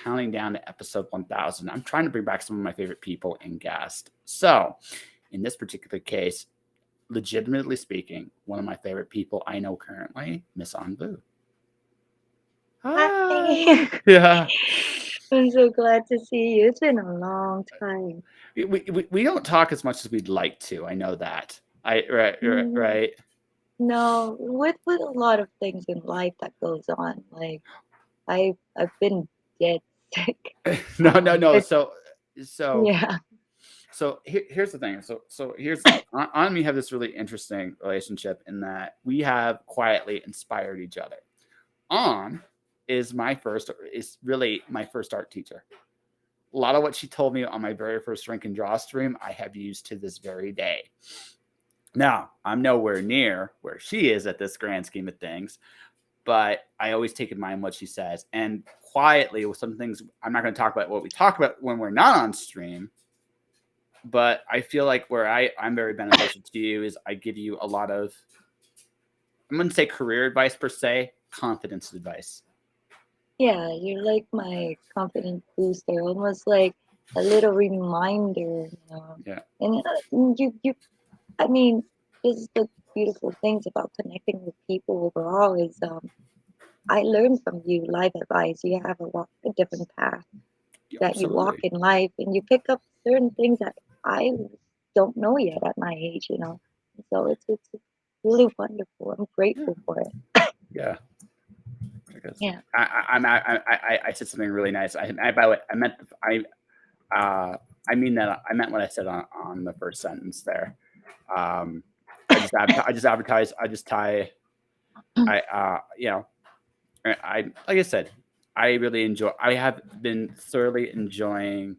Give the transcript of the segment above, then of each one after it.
counting down to episode 1000. I'm trying to bring back some of my favorite people and guests. So, in this particular case, legitimately speaking, one of my favorite people I know currently, Miss Anh Vu. Hi. Hi. Yeah. I'm so glad to see you. It's been a long time. We don't talk as much as we'd like to. I know that. Mm, Right. No, with a lot of things in life that goes on. Like I've been dead sick. No. It's So yeah. here's the thing. Here's the thing. On and me have this really interesting relationship in that we have quietly inspired each other. On is really my first art teacher. A lot of what she told me on my very first drink and draw stream, I have used to this very day. Now, I'm nowhere near where she is at this grand scheme of things, but I always take in mind what she says. And quietly, with some things, I'm not going to talk about what we talk about when we're not on stream, but I feel like where I'm very beneficial to you is I give you a lot of, I'm going to say career advice per se, confidence advice. Yeah, you're like my confidence booster, almost like a little reminder. Yeah, And I mean, this is the beautiful things about connecting with people overall is I learn from you life advice. You have a different path that you walk absolutely. in life, and you pick up certain things that I don't know yet at my age. So it's really wonderful. I'm Yeah, grateful for it. yeah. Because Yeah. I said something really nice. By the way, uh, I mean that I meant what I said on the first sentence there. Um, I just advertise. I just tie. I I like I said, I really enjoy. I have been thoroughly enjoying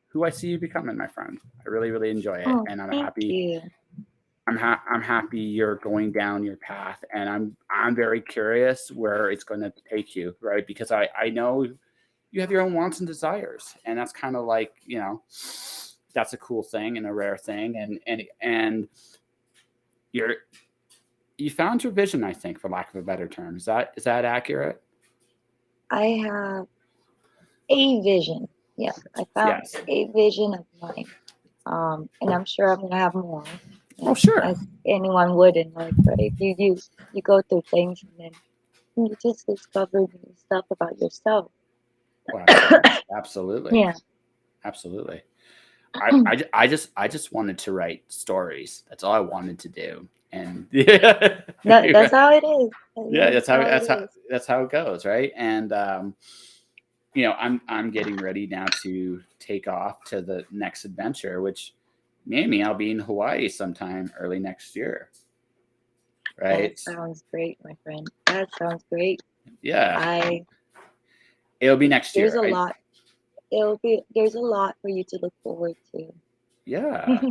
who I see you becoming, my friend. I really enjoy it, Oh, and I'm thank happy. you. I'm happy you're going down your path, and I'm very curious where it's going to take you, right? Because I know you have your own wants and desires, and that's kind of like that's a cool thing and a rare thing, and you're you found your vision, I think, for lack of a better term. Is that accurate? I have a vision. Yes, I found Yes. a vision of mine. And I'm sure I'm gonna have more, Oh, as sure. as anyone would in life, right? You go through things and then you just discover new stuff about yourself. Oh, absolutely, absolutely, Yeah. absolutely. I just wanted to write stories. That's all I wanted to do, and yeah, That's how it is. yeah, That's how it is. that's how it goes, right? And I'm getting ready now to take off to the next adventure, which maybe I'll be in Hawaii sometime early next year, That right? sounds great, my friend. That sounds great. Yeah, I it'll be next There's year. a lot. There's a lot for you to look forward to. Yeah.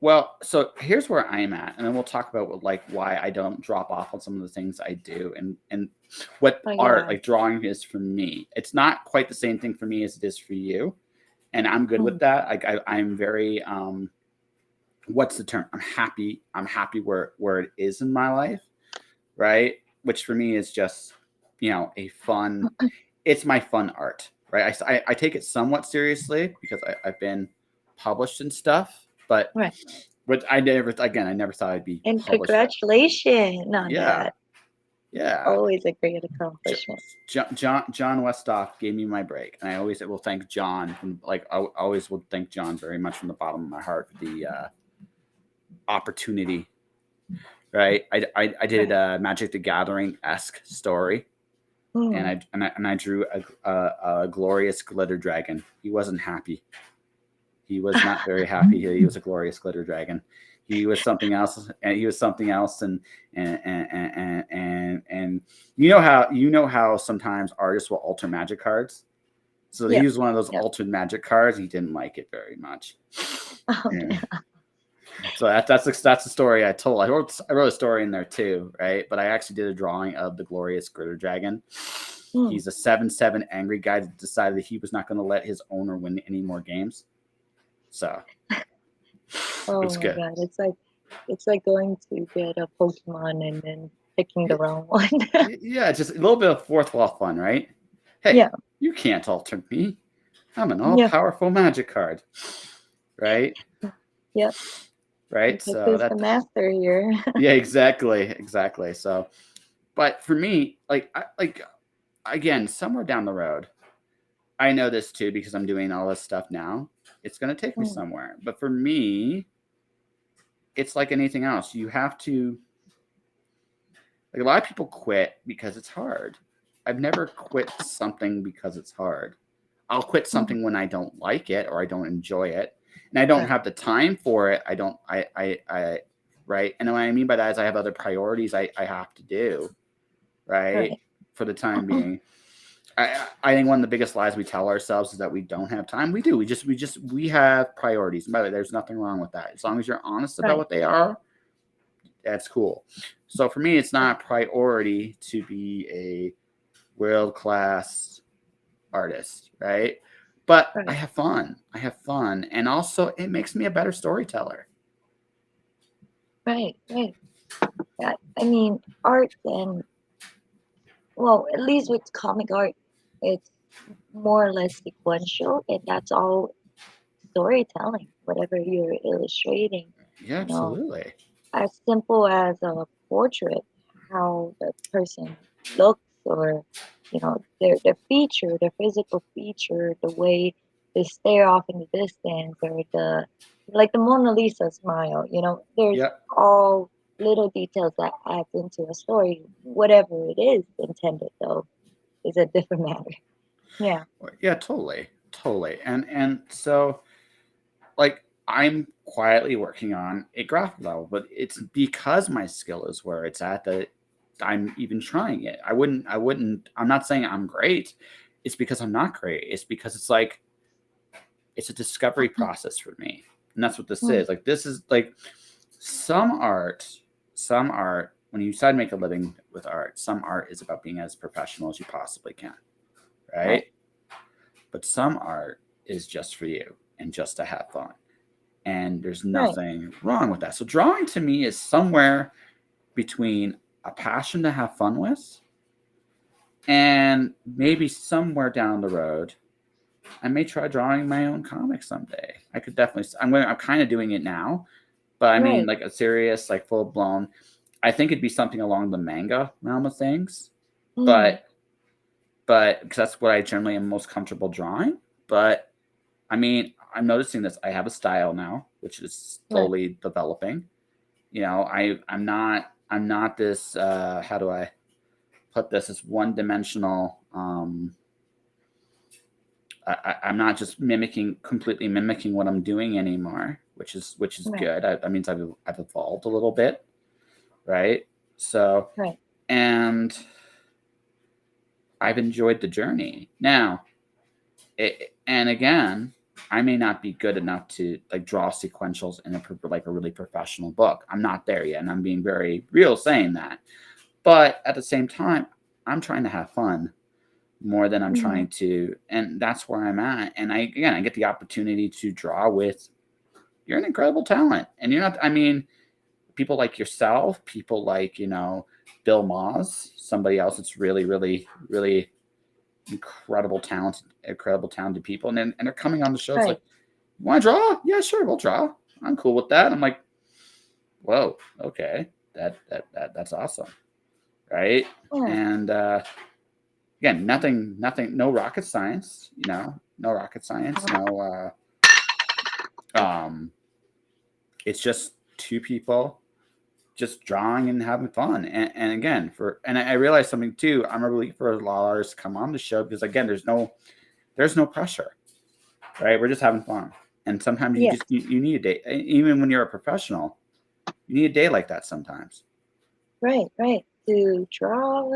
Well, so here's where I'm at, and then we'll talk about why I don't drop off on some of the things I do, and what Oh art yeah. like drawing is for me. It's not quite the same thing for me as it is for you, and I'm good with Mm. that. Like I'm very what's the term? I'm happy where it is in my life, right? Which for me is just a fun. It's my fun art, right? I take it somewhat seriously because I've been published and stuff, Right. but I never thought I'd be And published. congratulations on Yeah, that. yeah. Always a great J- accomplishment. John Westoff gave me my break, and I always will thank John. I always will thank John very much from the bottom of my heart for the opportunity. Right, I did Right. a Magic the Gathering esque story, and Mm. I drew a glorious glitter dragon. He wasn't happy. He was not very happy. He was a glorious glitter dragon. He was something else, and he was something else, and you know how sometimes artists will alter magic cards. So he Yep. was one of those Yep. altered magic cards. He didn't like it very much. Oh, Yeah. yeah. So that's the story I told. I wrote a story in there too, right? But I actually did a drawing of the glorious glitter dragon. Mm. He's a 7/7 angry guy that decided that he was not going to let his owner win any more games. So it Oh was my good. God. It's like going to get a Pokemon and then picking Yeah, the wrong one. yeah, just a little bit of fourth wall fun, right? Hey, Yeah. you can't alter me. I'm an all Yeah. powerful magic card, right? Yep. Right. Because So who's the that, master here? yeah, exactly. So, but for me, like again, somewhere down the road, I know this too because I'm doing all this stuff now. It's going to take me Mm, somewhere. But for me, it's like anything else. You have to, like, a lot of people quit because it's hard. I've never quit something because it's hard. I'll quit mm, something when I don't like it or I don't enjoy it and I don't right. have the time for it. I don't, right. And what I mean by that is I have other priorities I have to do, right. Right. For the time being. I think one of the biggest lies we tell ourselves is that we don't have time. We do. We have priorities. And by the way, there's nothing wrong with that. As long as you're honest about Right. what they are, that's cool. So for me, it's Right. not a priority to be a world class artist, right? But I Right. have fun. I have fun. And also, it makes me a better storyteller. Right. Right. Yeah. I mean, art and, well, at least with comic art, it's more or less sequential, and that's all storytelling, whatever you're illustrating, Yeah, you know, absolutely. as simple as a portrait, how the person looks, or their feature, their physical feature, the way they stare off in the distance, or the like the Mona Lisa smile. There's Yep. all little details that adds into a story. Whatever it is intended, though, is a different matter. Yeah. Yeah, totally. Totally. And so like I'm quietly working on a graphic level, but it's because my skill is where it's at that I'm even trying it. I'm not saying I'm great. It's because I'm not great. It's because it's like it's a discovery process for me. And that's what this Mm, is. Like this is like some art, some art, when you decide to make a living with art, some art is about being as professional as you possibly can. right. Right. But some art is just for you and just to have fun. And there's Right. nothing wrong with that. So drawing to me is somewhere between a passion to have fun with and maybe somewhere down the road I may try drawing my own comic someday. I could definitely I'm kind of doing it now, but I mean Right. like a serious like full blown I think it'd be something along the manga realm of things. Mm, But because that's what I generally am most comfortable drawing, but I mean, I'm noticing this. I have a style now, which is right. slowly developing. I'm not this how do I put this as one dimensional I'm not just completely mimicking what I'm doing anymore, which is Right. good. That means I've evolved a little bit, right? So Right. and I've enjoyed the journey. Now, and again, I may not be good enough to like draw sequentials in like a really professional book. I'm not there yet, and I'm being very real saying that. But at the same time, I'm trying to have fun more than I'm Mm, trying to, and that's where I'm at. And I get the opportunity to draw with. You're an incredible talent, and you're not. I mean, people like yourself, people like Bill Maws, somebody else that's really, really, really incredible talented people, and they're coming on the show. It's right. like, you want to draw? Yeah, sure, we'll draw. I'm cool with that. I'm like, whoa, okay, that's awesome, right? Yeah. And again, nothing, no rocket science, no rocket science, no. It's just two people just drawing and having fun. And again, I realized something too. I'm really for a lot of artists to come on the show because again, there's no pressure, right? We're just having fun. And sometimes you Yes. just you need a day, even when you're a professional, you need a day like that sometimes. Right. Right. To draw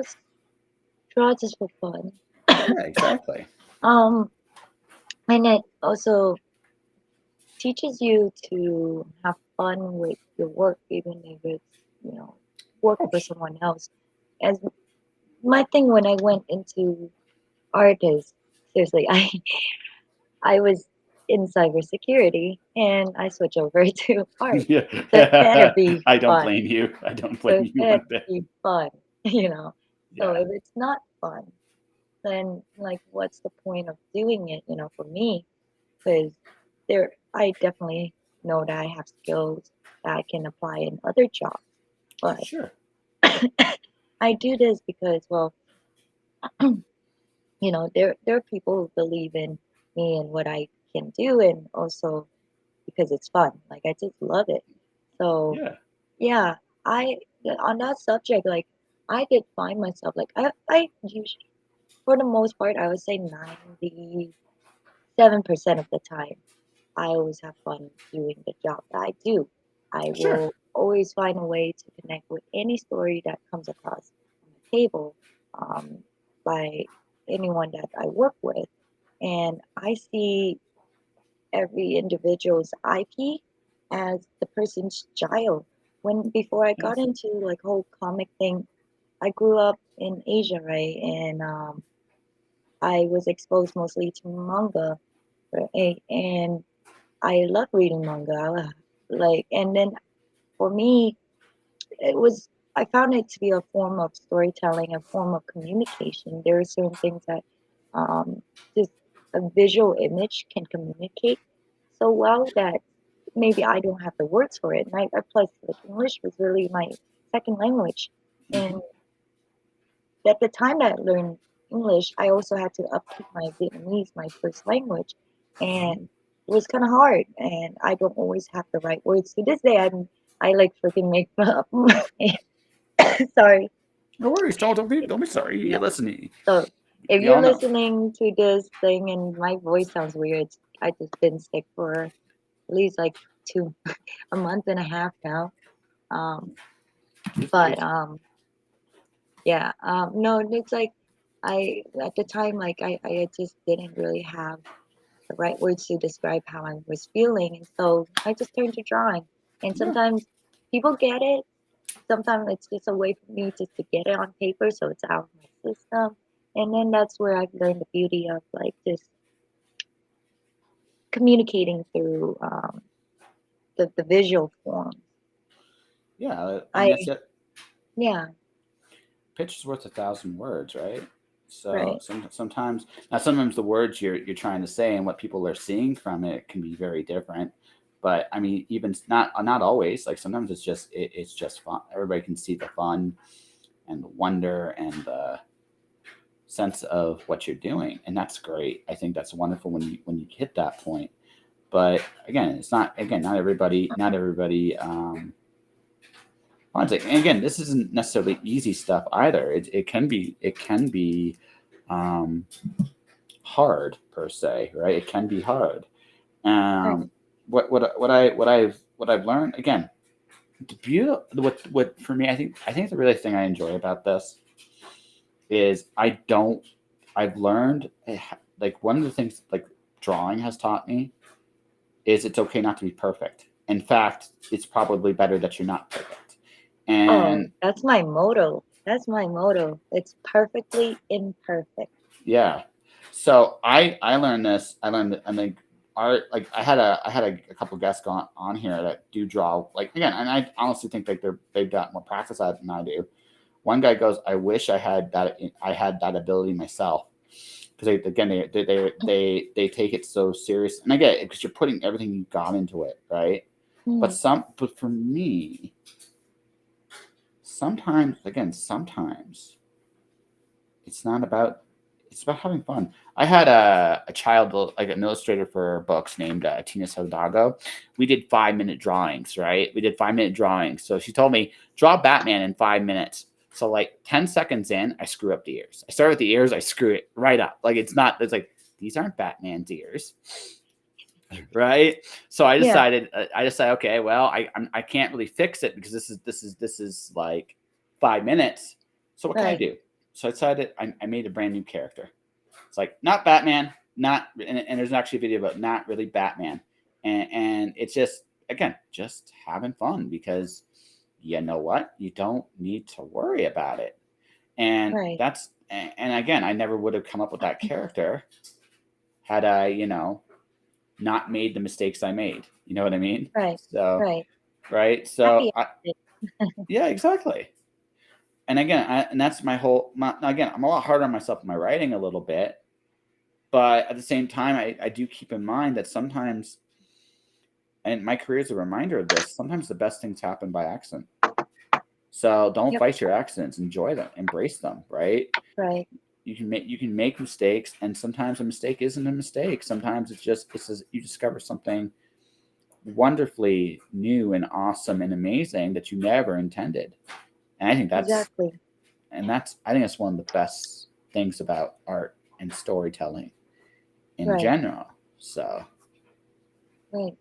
just for fun. Yeah, exactly. Um, and it also teaches you to have fun with your work, even if it's, you know, work Oh, for someone else. As my thing when I went into art is, seriously, I was in cybersecurity and I switched over to art. So it better yeah. be I don't fun. blame you. I don't So blame it you better one bit. be fun, you know. So Yeah. if it's not fun, then like what's the point of doing it, for me? Because I definitely know that I have skills that I can apply in other jobs, but Sure. I do this because, well, there are people who believe in me and what I can do, and also because it's fun. Like I just love it. So Yeah. yeah, I on that subject, like I did find myself like I usually, for the most part, I would say 97% of the time, I always have fun doing the job that I do. I Sure. will always find a way to connect with any story that comes across on the table, um, by anyone that I work with. And I see every individual's IP as the person's child. When before I got Yes. into like whole comic thing, I grew up in Asia, right? And I was exposed mostly to manga, right? And I love reading manga. Like, and then for me, it was I found it to be a form of storytelling, a form of communication. There are certain things that um, just a visual image can communicate so well that maybe I don't have the words for it. And plus, like English was really my second language, Hmm. and at the time that I learned English, I also had to upkeep my Vietnamese, my first language, Hmm. and it was kind of hard. And I don't always have the right words. To this day, I like freaking make up. Sorry. No worries. Don't be sorry. Yeah. Listen, So if we you're all know. listening to this thing and my voice sounds weird, I just been sick for at least like two a month and a half now. Um, but It's yeah, no, it's like I at the time like I just didn't really have the right words to describe how I was feeling, and so I just turned to drawing. And yeah. sometimes people get it. Sometimes it's just a way for me just to get it on paper, so it's out of my system. And then that's where I've learned the beauty of like just communicating through the visual forms. Yeah. I mean, I that's it. Yeah, Picture's worth 1,000 words, right? So right, sometimes the words you're trying to say and what people are seeing from it can be very different. But I mean, even not always. Like sometimes it's just fun. Everybody can see the fun and the wonder and the sense of what you're doing, and that's great. I think that's wonderful when you hit that point. But again, it's not again not everybody finds it. And again, this isn't necessarily easy stuff either. It can be um, hard per se, right? It can be hard. right, Um, what I've learned again, the beauty what for me, I think the really thing I enjoy about this is I've learned like one of the things like drawing has taught me is it's okay not to be perfect. In fact, it's probably better that you're not perfect. oh, And that's my motto. That's my motto. It's perfectly imperfect. yeah. So I learned this. I learned I mean art like I had a couple guests on here that do draw like again, and I honestly think like they've got more practice at it than I do. One guy goes, I wish I had that ability myself because again they take it so serious, and I get it because you're putting everything you got into it, right? Hmm, But for me, sometimes it's not about it's about having fun. I had a child like an illustrator for books named Tina Sodago. We did 5 minute drawings, right? We did 5 minute drawings. So she told me draw Batman in 5 minutes. So like 10 seconds in, I screw up the ears. I start with the ears, I screw it right up. Like it's not. It's like these aren't Batman's ears, right? So yeah, I decided, okay, well, I can't really fix it because this is like 5 minutes. So what can I right, do? So I decided I made a brand new character. It's like not Batman, not and there's actually a video about not really Batman, and it's just again just having fun because you know what you don't need to worry about it, and right, and again I never would have come up with that character had I not made the mistakes I made. You know what I mean? right, So right. right, Happy so accident. yeah, exactly. and again, and that's again, I'm a lot harder on myself in my writing a little bit, but at the same time, I do keep in mind that sometimes, and my career is a reminder of this, sometimes the best things happen by accident. So don't Yep. fight your accidents, enjoy them, embrace them, right? Right. You can make mistakes, and sometimes a mistake isn't a mistake. Sometimes you discover something wonderfully new and awesome and amazing that you never intended. And Exactly. I think that's one of the best things about art and storytelling in Right. general. So Right.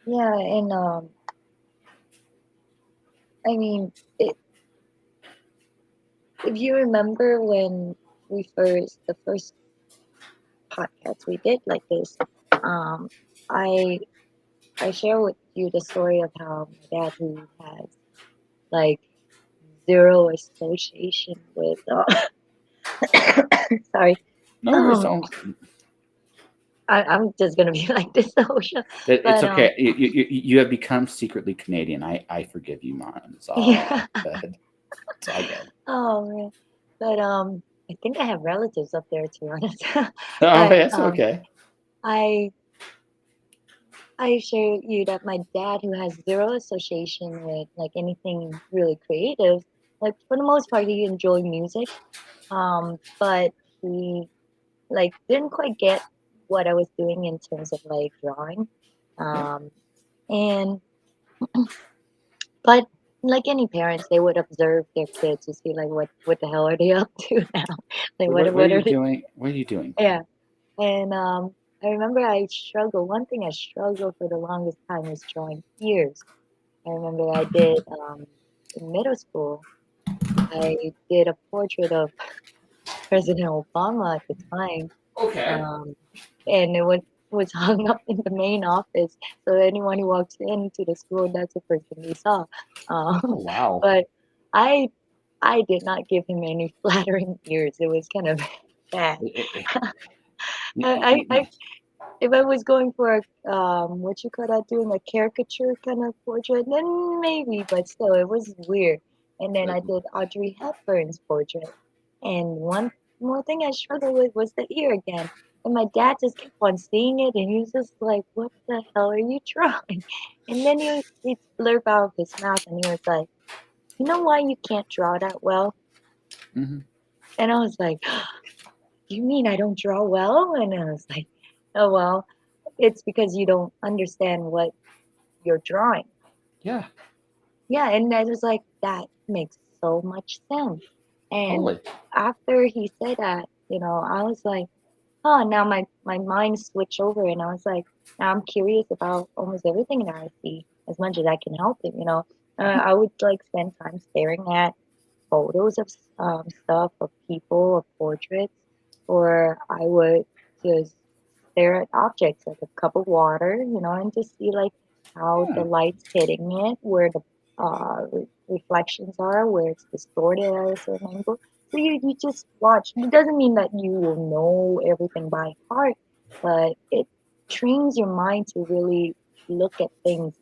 Yeah. And I mean, if you remember when the first podcast we did like this, um, I I share with you the story of how my dad, who has like zero association with, sorry, no worries, um, don't. I'm just gonna be like this the whole show, It's but okay. You have become secretly Canadian. I forgive you, man. It's all yeah, good. It's all good. oh man, but I think I have relatives up there to be honest, Oh, but yes, okay. I I share you that my dad, who has zero association with like anything really creative, like for the most part, he enjoyed music. But he like didn't quite get what I was doing in terms of like drawing. Yeah. Um, and but like any parents, they would observe their kids to see like what the hell are they up to now? Like What are what you are they? doing? What are you doing? Yeah. And I remember I struggled. One thing I struggled for the longest time was drawing ears. I remember I did in middle school. I did a portrait of President Obama at the time, Okay. um, and it was hung up in the main office. So anyone who walks into the school, that's the first thing they saw. Oh, Um, wow. but I I did not give him any flattering ears. It was kind of bad. Eh, eh, I if I was going for a what you call that, doing a caricature kind of portrait, then maybe, but still, it was weird. And then eh, I did Audrey Hepburn's portrait. And one more thing I struggled with was the ear again. And my dad just kept on seeing it, and he was just like, "What the hell are you drawing?" And then he'd blurb out of his mouth, and he was like, "You know why you can't draw that well?" mhm. And I was like, "You mean I don't draw well?" And I was like, "Oh well, it's because you don't understand what you're drawing." Yeah, Yeah, and I was like, "That makes so much sense." And totally. after he said that, I was like, "Huh," now my mind switched over and I was like, now I'm curious about almost everything that I see as much as I can help it. I would like spend time staring at photos of stuff, of people, of portraits, or I would just stare at objects like a cup of water, and just see like how the Yeah, light's hitting it, where the reflections are, where it's distorted at a certain angle. So you just watch. It doesn't mean that you will know everything by heart, but it trains your mind to really look at things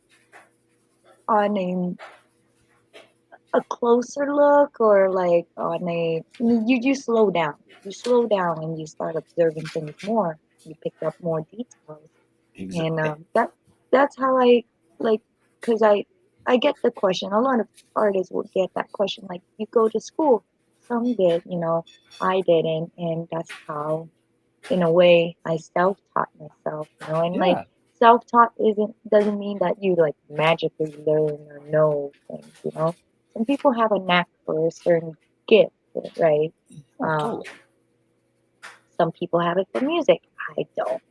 on a closer look, or like on you slow down. You slow down and you start observing things more. You pick up more details. And exactly. that's how I like, because I get the question. A lot of artists will get that question, like, you go to school. Some did, I didn't, and that's how, in a way, I self-taught myself, and like, Yeah, self-taught isn't doesn't mean that you like magically learn or know things. Some people have a knack for a certain gift, right? oh, um totally. some people have it for music. I don't.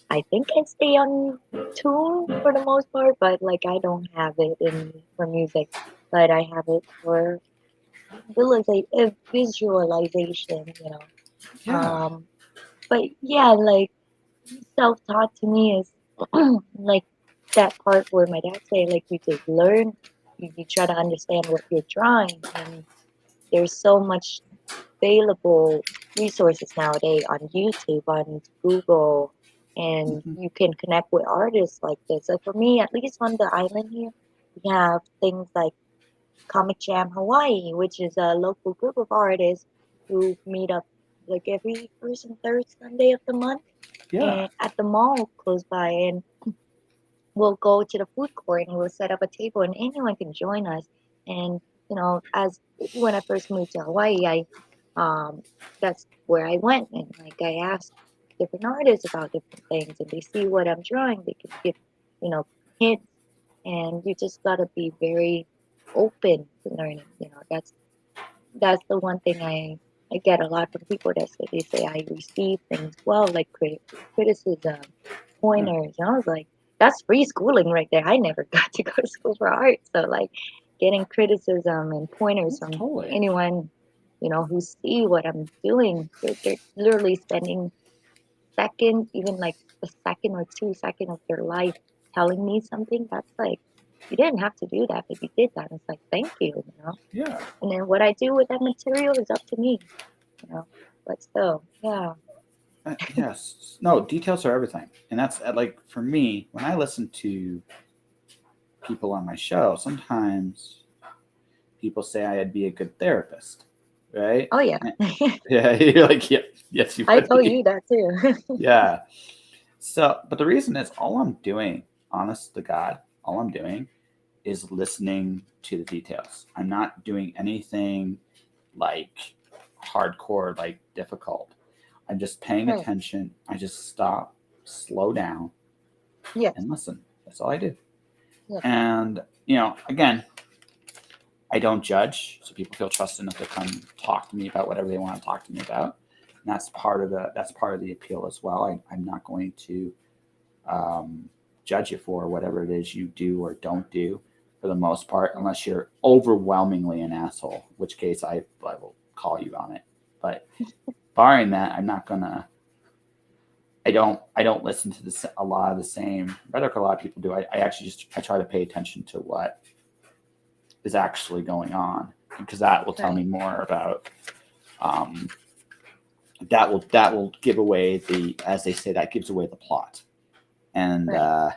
I think I stay on tune for the most part, but like, I don't have it in me for music, but I have it for visualization. Yeah, But yeah, like, self-taught to me is like that part where my dad say, like, you just learn, you try to understand what you're drawing, and there's so much available resources nowadays on YouTube, on Google, and mhm. you can connect with artists like this. So for me, at least on the island here, we have things like Comic Jam Hawaii, which is a local group of artists who meet up like every first and third Sunday of the month Yeah. and at the mall close by. And we'll go to the food court and we'll set up a table and anyone can join us. And as when I first moved to Hawaii, I that's where I went and like I asked different artists about different things and they see what I'm drawing, they can give, you know, hints, and you just gotta be very open to learning. That's the one thing I get a lot from people that say I receive things well, like criticism, Yeah. pointers. And I was like, that's free schooling right there. I never got to go to school for art, so like getting criticism and pointers from Totally. anyone who see what I'm doing, they're literally spending seconds, even like a second or 2 seconds of their life telling me something. That's like you didn't have to do that, but you did that. It's like thank you. Yeah. And then what I do with that material is up to me, you know. But still, yeah. Yes. No, details are everything. And that's like for me, when I listen to people on my show, sometimes people say I'd be a good therapist, right? Oh yeah. Yeah, you're like, yeah, yes, you I would told be. you that too. Yeah. So, but the reason is all I'm doing, honest to God, all I'm doing is listening to the details. I'm not doing anything like hardcore, like difficult. I'm just paying Right. attention. I just stop, slow down, Yes. and listen. That's all I do. Yes. And, again, I don't judge, so people feel trusted enough to come talk to me about whatever they want to talk to me about. And that's part of the appeal as well. I'm not going to um, judge you for whatever it is you do or don't do, for the most part, Yes. unless you're overwhelmingly an asshole, in which case I will call you on it. But barring that, I'm not gonna. I don't listen to a lot of the same rhetoric a lot of people do. I actually I try to pay attention to what is actually going on, because that will tell Right. me more about um, that will give away the, as they say, that gives away the plot. And Right.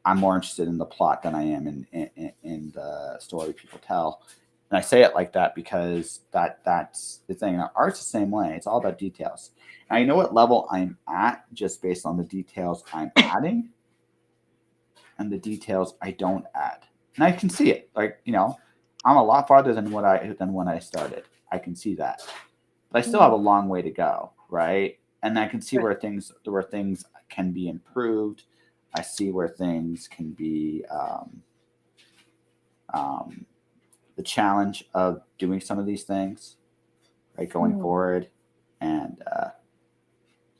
I'm more interested in the plot than I am in the story people tell. And I say it like that because that's the thing. Art's the same way. It's all about details. And I know what level I'm at just based on the details I'm adding and the details I don't add. And I can see it. Like, I'm a lot farther than when I started. I can see that. But I still have Mm. a long way to go, right? And I can see Right. where things can be improved. I see where things can be um, the challenge of doing some of these things, right, going Mm. forward, and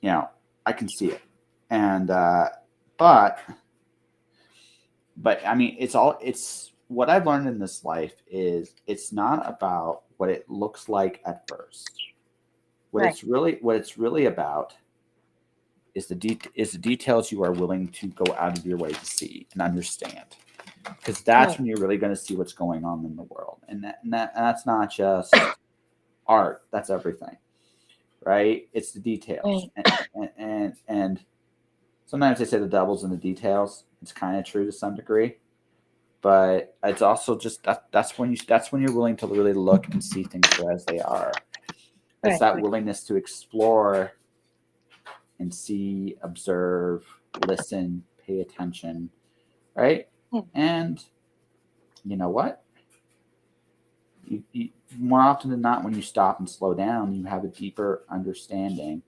you know, I can see it, and but I mean, it's what I've learned in this life is it's not about what it looks like at first. Right. What it's really about is the details you are willing to go out of your way to see and understand, because that's Right. when you're really going to see what's going on in the world, and that's not just art, that's everything, right? It's the details, Right. and sometimes they say the devil's in the details. It's kind of true to some degree, but it's also just that's when you're willing to really look and see things for as they are. It's Right. that willingness to explore and see, observe, listen, pay attention, right? Yeah. And you know what? You, more often than not, when you stop and slow down, you have a deeper understanding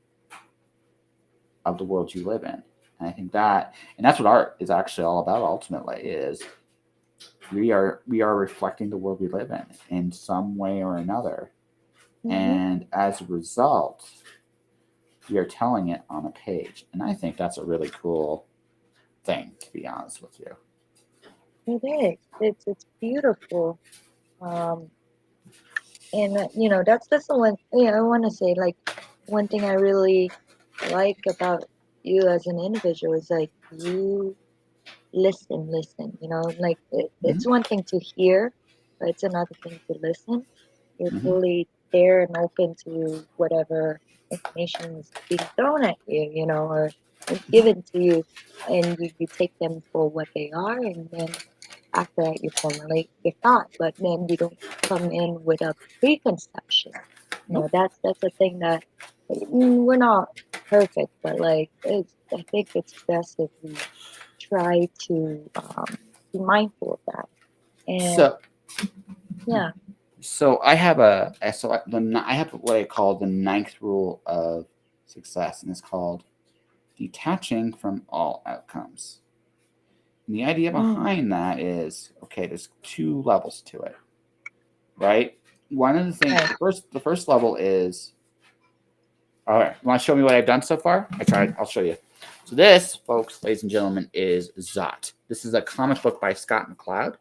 of the world you live in. And I think that's what art is actually all about. Ultimately, is we are reflecting the world we live in some way or another, Mm-hmm. and as a result, we are telling it on a page. And I think that's a really cool thing, to be honest with you. It is. It's beautiful. Um, and that's the one. Yeah, I want to say like one thing I really like about you as an individual is like you listen. Like Mm-hmm. it's one thing to hear, but it's another thing to listen. You're Mm-hmm. fully there and open to whatever information is being thrown at you, or given to you, and you take them for what they are, and then after that you formulate your thought, but then you don't come in with a preconception. Nope. That's a thing that we're not perfect, but like I think it's best if we try to be mindful of that. And So yeah. so I have I have what I call the ninth rule of success, and it's called detaching from all outcomes. And the idea Mm, behind that is okay. There's two levels to it, right? One of the things, right. the first level is all right. You want to show me what I've done so far? I tried. I'll show you. So this, folks, ladies and gentlemen, is Zot. This is a comic book by Scott McCloud.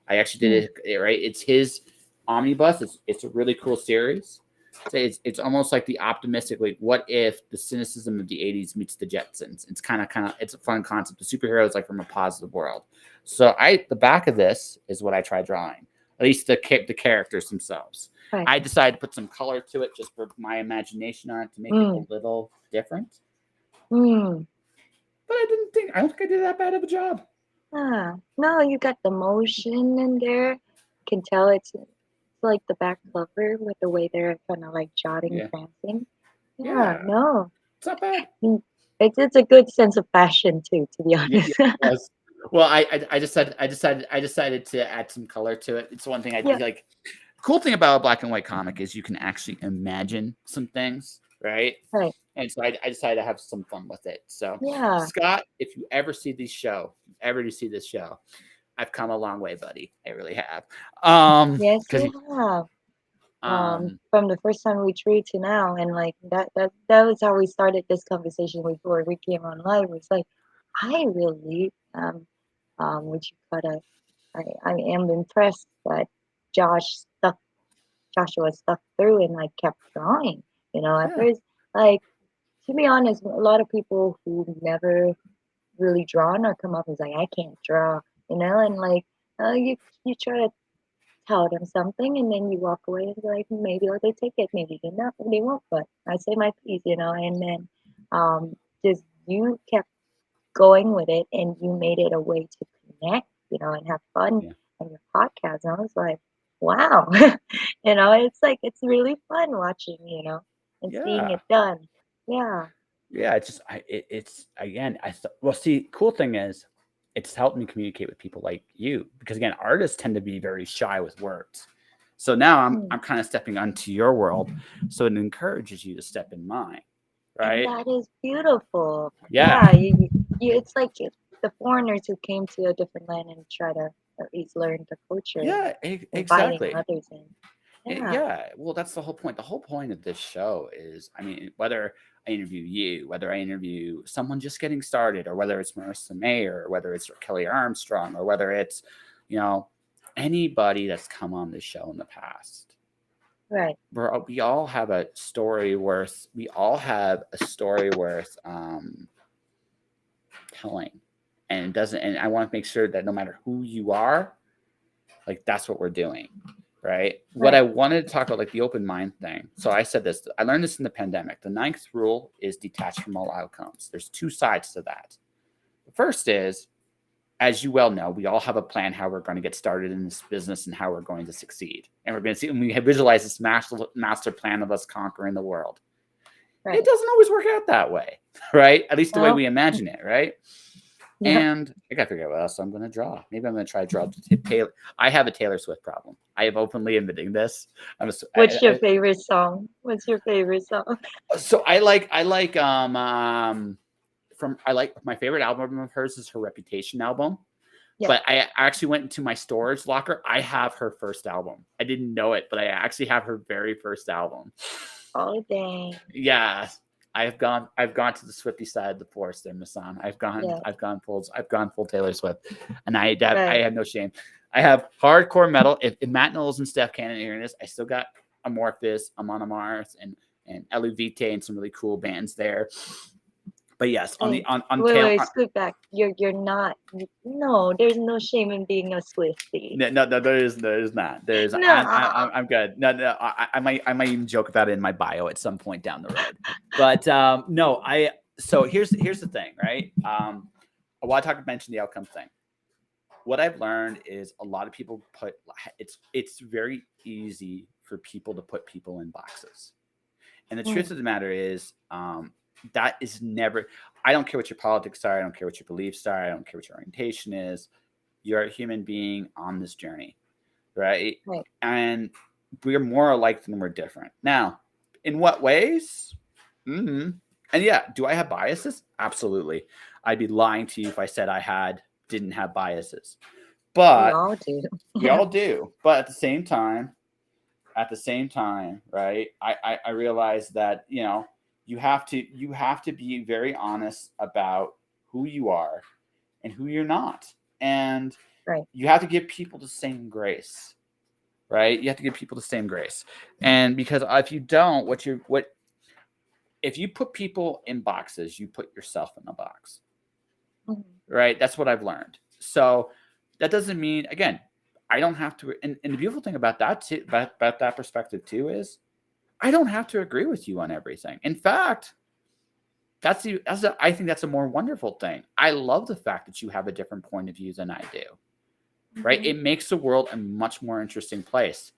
I actually Mm, did it right. It's his omnibus. It's a really cool series. So it's almost like the optimistic, like what if the cynicism of the 80s meets the Jetsons? It's kind of it's a fun concept. The superheroes like from a positive world. So the back of this is what I tried drawing. At least the characters themselves. right. I decided to put some color to it just for my imagination on it to make it Mm, a little different. mm. But I don't think I did that bad of a job. Ah, no, you got the motion in there. Can tell it's like the back cover with the way they're kind of like jotting, Yeah. prancing. Yeah, Yeah. no, It's not bad. mm, it's a good sense of fashion too, to be Yeah, yeah, honest. it was. Well, I decided to add some color to it. It's one thing I Yeah, like. Cool thing about a black and white comic is you can actually imagine some things, right? right. And so I decided to have some fun with it. So, Yeah. Scott, if you ever see this show, I've come a long way, buddy. I really have. Yes, Because you have. um, From the first time we treated to now, and like that was how we started this conversation before we came on live. It was like, I really would you cut a I am impressed that Josh stuck Joshua stuck through and like kept drawing. At yeah, first, like to be honest, a lot of people who never really drawn or come up and like, I can't draw, and like you try to tell them something and then you walk away and be like, maybe they take it, maybe they not, they won't, but I say my piece, and then just you kept going with it and you made it a way to connect, and have fun yeah, on your podcast. And I was like, wow, it's like it's really fun watching, and seeing yeah, it done. Yeah, yeah. It's just it's again. Well, see, cool thing is, it's helped me communicate with people like you because again, artists tend to be very shy with words. So now mm. I'm kind of stepping onto your world, so it encourages you to step in mine, And right? that is beautiful. Yeah, Yeah, it's like the foreigners who came to a different land and try to at least learn the culture and yeah, inviting exactly. others in. Yeah, Yeah, well, that's the whole point. The whole point of this show is, I mean, whether I interview you, whether I interview someone just getting started, or whether it's Marissa Mayer, or whether it's Kelly Armstrong, or whether it's, you know, anybody that's come on this show in the past, right. we all have a story worth. We all have a story worth telling, and it doesn't. And I want to make sure that no matter who you are, like that's what we're doing. Right. What Right. I wanted to talk about, like the open mind thing. So I said this, I learned this in the pandemic. The ninth rule is detached from all outcomes. There's two sides to that. The first is, as you well know, we all have a plan how we're going to get started in this business and how we're going to succeed. And we're going to see, and we have visualized this master plan of us conquering the world. It Right. doesn't always work out that way, right? At least the way No. we imagine it, right? Yeah. And I gotta figure out what else I'm gonna draw. Maybe I'm gonna try to draw Taylor. I have a Taylor Swift problem. I have openly admitting this. I'm a, What's your favorite song? What's your favorite song? so I like from I like my favorite album of hers is her Reputation album. Yeah. But I actually went into my storage locker. I have her first album. I didn't know it, but I actually have her very first album. Oh dang. Yeah, I've gone to the Swifty side of the force there, Masan. Yeah. I've gone full Taylor Swift, and I Right. have no shame. I have hardcore metal. If Matt Knowles and Steph Cannon are hearing this, I still got Amorphis, Amon Amarth, and Elu Vitae and some really cool bands there. But yes, on the Hey, on wait, tail wait, scoot back. You're not. No, there's no shame in being a Swiftie. no, there is not. There is No. I'm good. No, I might even joke about it in my bio at some point down the road. But no, so here's the thing, right? I want to mention the outcome thing. what I've learned is a lot of people put it's very easy for people to put people in boxes. And the truth Mm, of the matter is, that is never. I don't care what your politics are. I don't care what your beliefs are. I don't care what your orientation is. You're a human being on this journey, right? right. And we're more alike than we're different. Now, in what ways? hmm And yeah, do I have biases? Absolutely. I'd be lying to you if I said I didn't have biases. We But all do. we Yeah. all do. But at the same time, right? I realize that you have to be very honest about who you are and who you're not, and Right. you have to give people the same grace, right? You have to give people the same grace, and because if you don't, what if you put people in boxes, you put yourself in a box, Mhm. right? That's what I've learned. So that doesn't mean, again, I don't have to. And the beautiful thing about that too, about that perspective too, is I don't have to agree with you on everything. In fact, I think that's a more wonderful thing. I love the fact that you have a different point of view than I do. Right? Mhm. It makes the world a much more interesting place.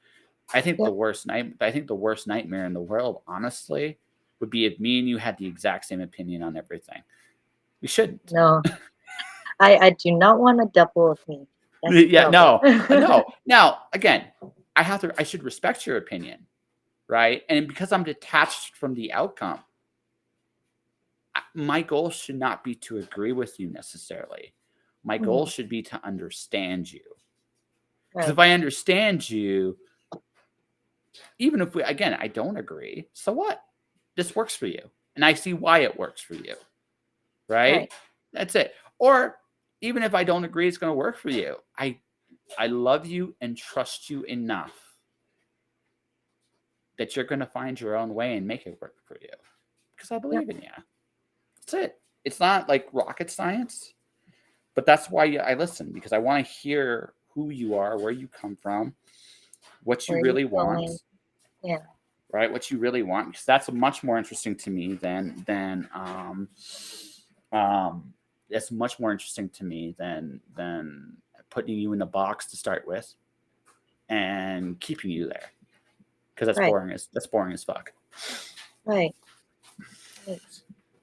I think the Yep. worst night. I think the worst nightmare in the world, honestly, would be if me and you had the exact same opinion on everything. We shouldn't. No, I do not want a double of me. That's Yeah, trouble. no, no. Now, again, I should respect your opinion, right? And because I'm detached from the outcome, my goal should not be to agree with you necessarily. My goal Mhm. should be to understand you. Because Right. if I understand you, even if I don't agree, so what? This works for you. And I see why it works for you, right? Right. That's it. Or even if I don't agree it's going to work for you, I love you and trust you enough that you're going to find your own way and make it work for you because I Yep. believe in you. That's it. It's not like rocket science, but that's why I listen, because I want to hear who you are, where you come from, what you Where are you really going? want, Yeah. right? What you really want, because that's much more interesting to me um, that's much more interesting to me than putting you in the box to start with and keeping you there, because Right. that's boring as fuck, Right. Right.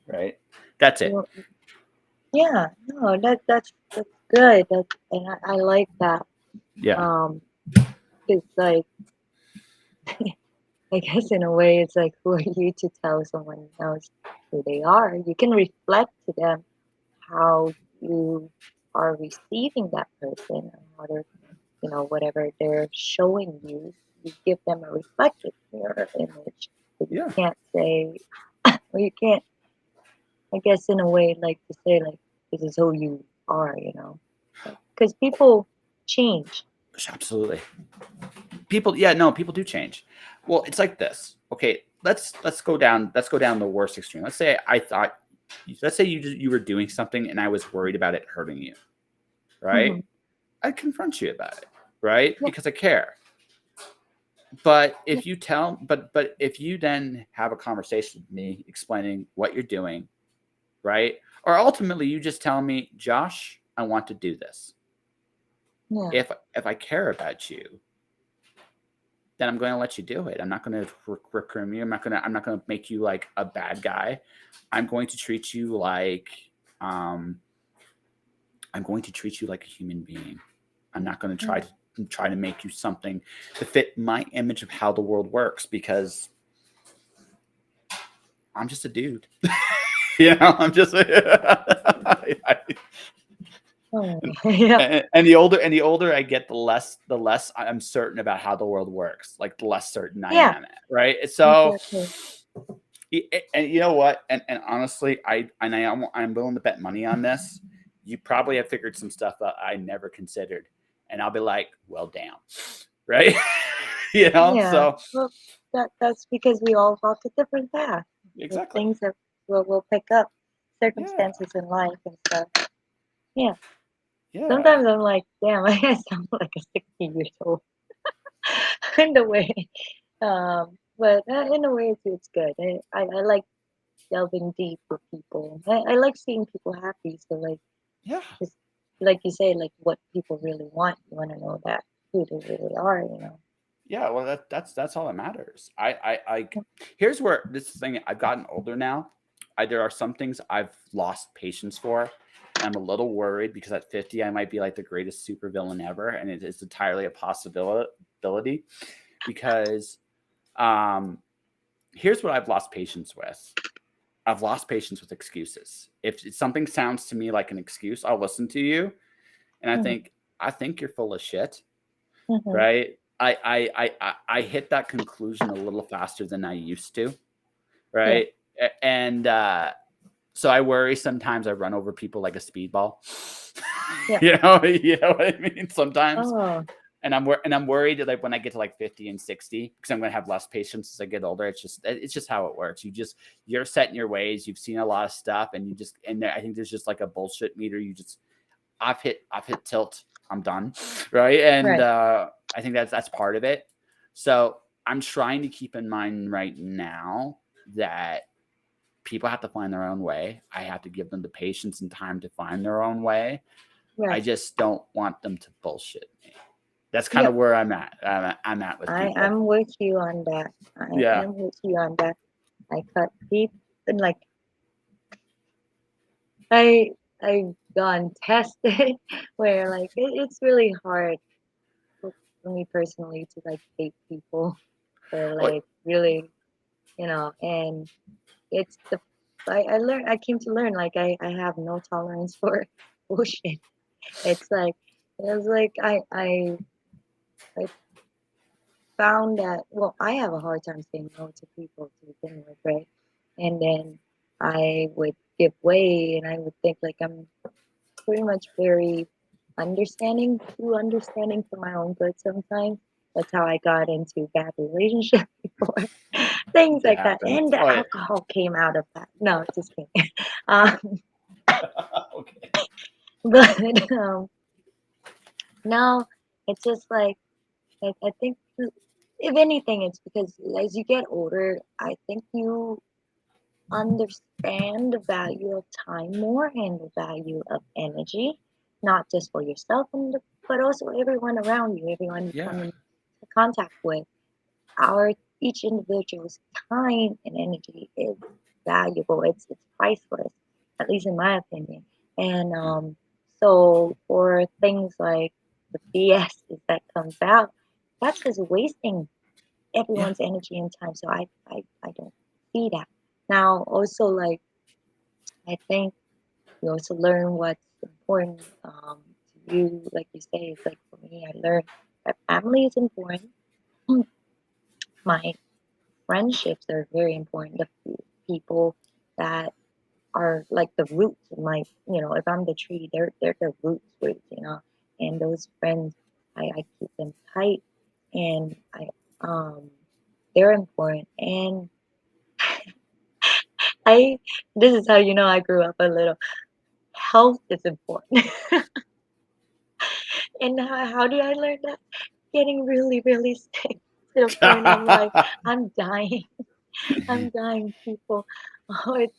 right? That's it. You, yeah. No, that's good. And I like that. Yeah. Um, it's like I guess in a way, it's like, who are you to tell someone else who they are? You can reflect to them how you are receiving that person and how they're, whatever they're showing you. You give them a reflected mirror image. But you Yeah. can't say, or you can't, I guess, in a way, like to say, like, this is who you are. Because people change. Absolutely. People, yeah, no, people do change. Well, it's like this. Okay, let's go down the worst extreme. Let's say you were doing something and I was worried about it hurting you, right? Hmm. I'd confront you about it, right? Yeah, Because I care. But yeah, if you then have a conversation with me explaining what you're doing, right? Or ultimately you just tell me, Josh, I want to do this. yeah, If I care about you, then I'm going to let you do it. I'm not going to recruit you. I'm not going to make you like a bad guy. I'm going to treat you like um I'm going to treat you like a human being. I'm not going to yeah. try to make you something to fit my image of how the world works, because I'm just a dude. I'm just Oh, and, yeah, and the older I get, the less I'm certain about how the world works. Like the less certain I yeah, am, right? So exactly. and you know what? And honestly, I'm willing to bet money on this. You probably have figured some stuff out I never considered, and I'll be like, well, damn, right? Yeah, So well, that's because we all walk a different path. The exactly, things that we'll pick up, yeah, circumstances in life and stuff. Yeah, yeah, sometimes I'm like, damn, I sound like a 60 years old in a way. But in a way, it's good. I like delving deep with people. I like seeing people happy. So like, yeah. like you say, like what people really want. You want to know that who they really are, you know. Yeah, well, that's all that matters. Here's where this thing I've gotten older now. There are some things I've lost patience for, and I'm a little worried because at 50 I might be like the greatest supervillain ever, and it is entirely a possibility. Because um, here's what I've lost patience with. I've lost patience with excuses. If something sounds to me like an excuse, I'll listen to you, and Hmm. I think you're full of shit, Hmm. right? I hit that conclusion a little faster than I used to, Yeah, right? And so I worry sometimes I run over people like a speedball. yeah. You know what I mean? Sometimes, Oh, and I'm worried that like when I get to like 50 and 60, because I'm gonna have less patience as I get older. It's just how it works. You're set in your ways. You've seen a lot of stuff, and I think there's just like a bullshit meter. I've hit tilt. I'm done, right? And right. I think that's part of it. So I'm trying to keep in mind right now that people have to find their own way. I have to give them the patience and time to find their own way. I Right. just don't want them to bullshit me. That's kind of Yep. where I'm at. I'm at with people. I'm with you on that. I Yeah. am with you on that. I cut deep and like I I've gone tested where like it's really hard for, for me personally to like date people or Well, like really, you know, and it's the I learned I came to learn like I have no tolerance for bullshit. It's like it was like I found that well I have a hard time saying no to people to begin with, right? And then I would give way and I would think like I'm pretty much very too understanding for my own good sometimes. That's how I got into bad relationships before, things it like that. happens. And the Oh, yeah. alcohol came out of that. No, just kidding. Um, Okay. but now it's just like I think if anything, it's because as you get older, I think you understand the value of time more and the value of energy, not just for yourself but also everyone around you, everyone you come Yeah. into contact with. Our each individual's time and energy is valuable. It's priceless, at least in my opinion. And Yeah. so for things like the BS that comes out, that's just wasting Yeah. everyone's energy and time. So I don't see that. Now also like I think you also learn what's important to you. Like you say, it's like for me, I learned that family is important. My friendships are very important. People that are like the roots of my, you know, if I'm the tree, they're the roots, you know. And those friends, I keep them tight, and um they're important. And I this is how you know I grew up a little. Health is important. And how did I learn that? Getting really, really sick to the point I'm like, I'm dying. I'm dying, people. Oh, it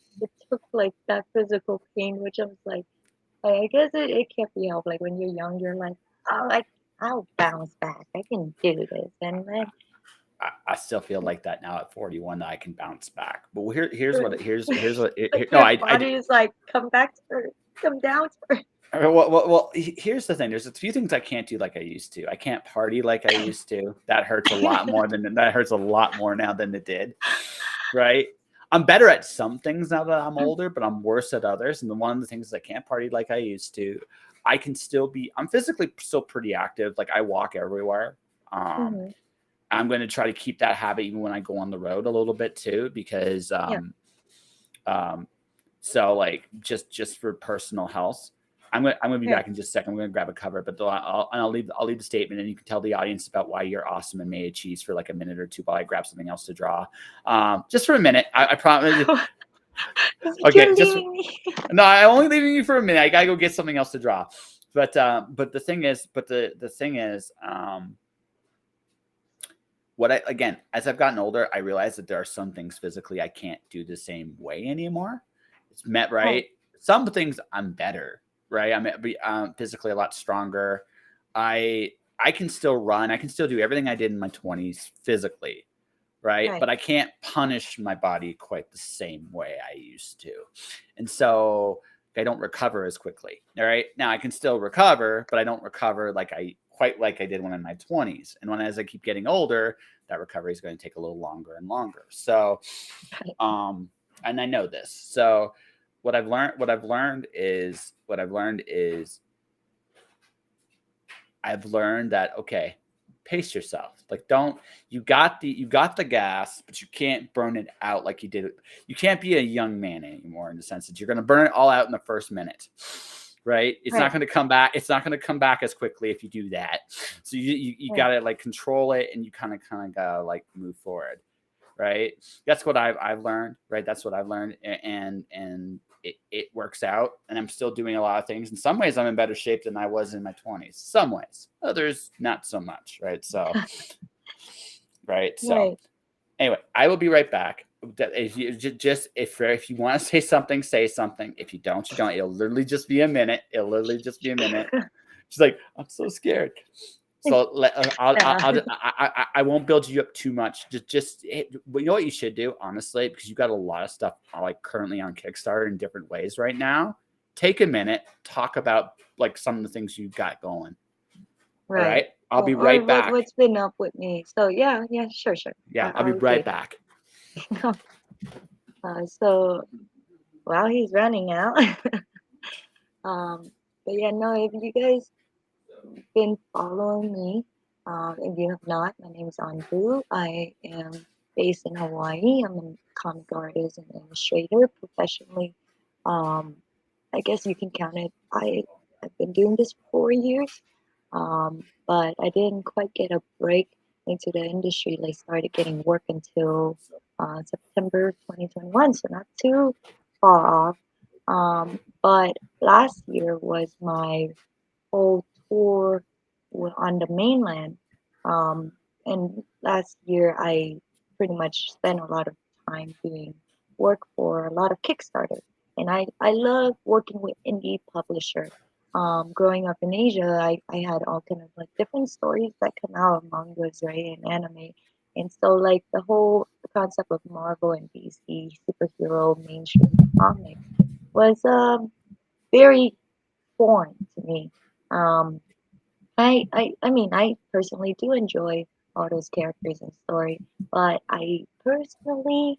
took like that physical pain, which I was like, I guess it can't be helped. Like when you're young, you're like, oh, I'll bounce back. I can do this. And then I still feel like that now at 41 that I can bounce back. But your, here's what but no your I body is like, come back to earth, come down to earth. Here's the thing. There's a few things I can't do like I used to. I can't party like I used to. That hurts a lot more now than it did. Right? I'm better at some things now that I'm older, but I'm worse at others. And one of the things is I can't party like I used to. I'm physically still pretty active. Like I walk everywhere. Um, Hmm. I'm going to try to keep that habit even when I go on the road a little bit too, because Yeah, um, so like just for personal health. I'm gonna be right. back in just a second. I'm gonna grab a cover, but I'll leave the statement, and you can tell the audience about why you're awesome and made cheese for like a minute or two while I grab something else to draw. Just for a minute. I promise. It's like Okay, you're just leaving me. no. I'm only leaving you for a minute. I gotta go get something else to draw. But the thing is, what I again as I've gotten older, I realize that there are some things physically I can't do the same way anymore. It's met Right. right. Some things I'm better. right? I'm physically a lot stronger. I can still run. I can still do everything I did in my 20s physically, right? Right. But I can't punish my body quite the same way I used to. And so I don't recover as quickly. All right. Now I can still recover, but I don't recover like I did when in my 20s. And as I keep getting older, that recovery is going to take a little longer and longer. So Right. and I know this. So what I've learned is I've learned that okay, pace yourself. Like don't you got the gas, but you can't burn it out like you did. You can't be a young man anymore in the sense that you're going to burn it all out in the first minute. Right? It's not Right. going to come back. It's not going to come back as quickly if you do that. So you Right. got to like control it and you kind of got to like move forward, right? That's what I've learned, right? That's what I've learned, and it works out. And I'm still doing a lot of things. In some ways, I'm in better shape than I was in my 20s. Some ways, others not so much, right? So, right. So, Right. anyway, I will be right back. If you just if you want to say something, say something. If you don't, you don't. It'll literally just be a minute. It'll literally just be a minute. She's like, I'm so scared. So Nah. I won't build you up too much. You know what you should do, honestly, because you got a lot of stuff like currently on Kickstarter in different ways right now. Take a minute, talk about like some of the things you've got going. All Right. right, I'll be Or right back. what's been up with me. So yeah, yeah, sure, sure. Yeah, I'll be I'll right agree. back. So while he's running out, but yeah, no, if you guys been following me, if you have not, my name is Anh Vu. I am based in Hawaii. I'm a comic artist and illustrator professionally. Um, I guess you can count it. I've been doing this for 4 years, but I didn't quite get a break into the industry. I started getting work until September 2021, so not too far off. But last year was my whole tour on the mainland. Um, and last year, I pretty much spent a lot of time doing work for a lot of Kickstarter. And I love working with indie publisher. Growing up in Asia, I had all kind of like different stories that come out of mangas, right, and anime. And so like the whole concept of Marvel and DC superhero mainstream comics was very foreign to me. Um, I mean, I personally do enjoy all those characters and story, but I personally,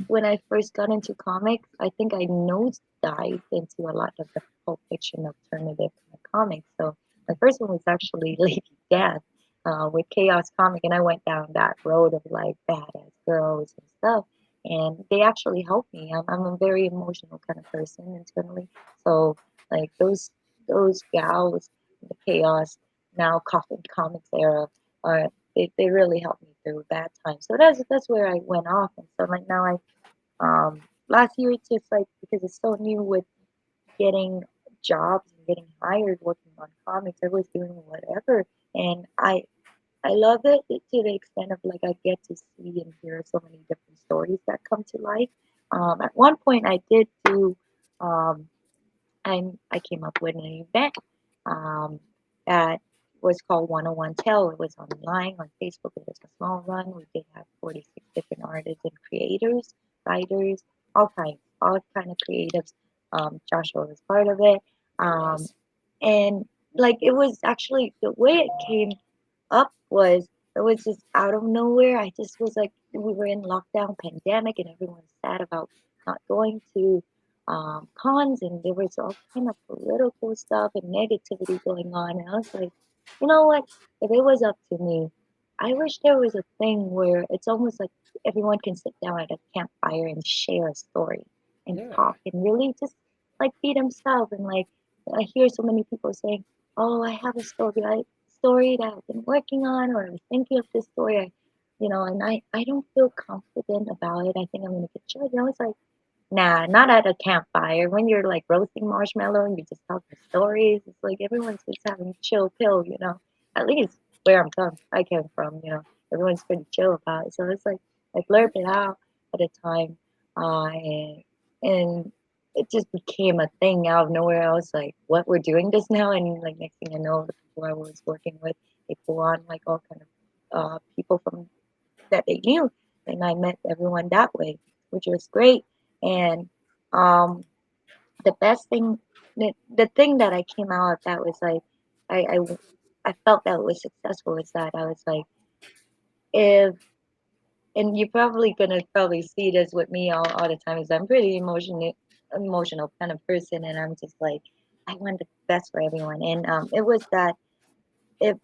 when I first got into comics, I think I nosedived into a lot of the pulp fiction alternative kind of comics. So my first one was actually Lady Death with Chaos Comic, and I went down that road of like badass girls and stuff. And they actually helped me. I'm a very emotional kind of person internally, so like those gals, the Chaos now Coffin Comics era, are they really helped me through bad times. So that's where I went off, and so like now last year it's just like because it's so new with getting jobs and getting hired working on comics, I was doing whatever, and I love it to the extent of like I get to see and hear so many different stories that come to life. At one point, I did do um, I came up with an event um, that was called 101 Tell. It was online on Facebook. It was a small run. We did have 46 different artists and creators, writers, all kind of creatives. Joshua was part of it. It Um, was. and like it was actually the way it came up was it was just out of nowhere. I just was like we were in lockdown pandemic and everyone's sad about not going to cons and there was all kind of political stuff and negativity going on. And I was like, you know what? If it was up to me, I wish there was a thing where it's almost like everyone can sit down at a campfire and share a story and Yeah. talk and really just like be themselves. And like I hear so many people saying, "Oh, I have a story that I've been working on, or I was thinking of this story." And I don't feel confident about it. I think I'm gonna get judged. And I was like, nah, not at a campfire. When you're like roasting marshmallow and you're just talking stories, it's like everyone's just having chill pill. At least where I came from, everyone's pretty chill about it. So it's like I blurb it out at a time, and it just became a thing out of nowhere. I was like, "What? We're doing this now?" And like next thing I know, the people I was working with, they pull on like all kind of people from that they knew, and I met everyone that way, which was great. And um, the best thing, the thing that I came out of that was like, I I I felt that it was successful. Is that I was like, if and you're probably gonna probably see this with me all the time is I'm pretty emotional kind of person, and I'm just like I want the best for everyone. And it was that if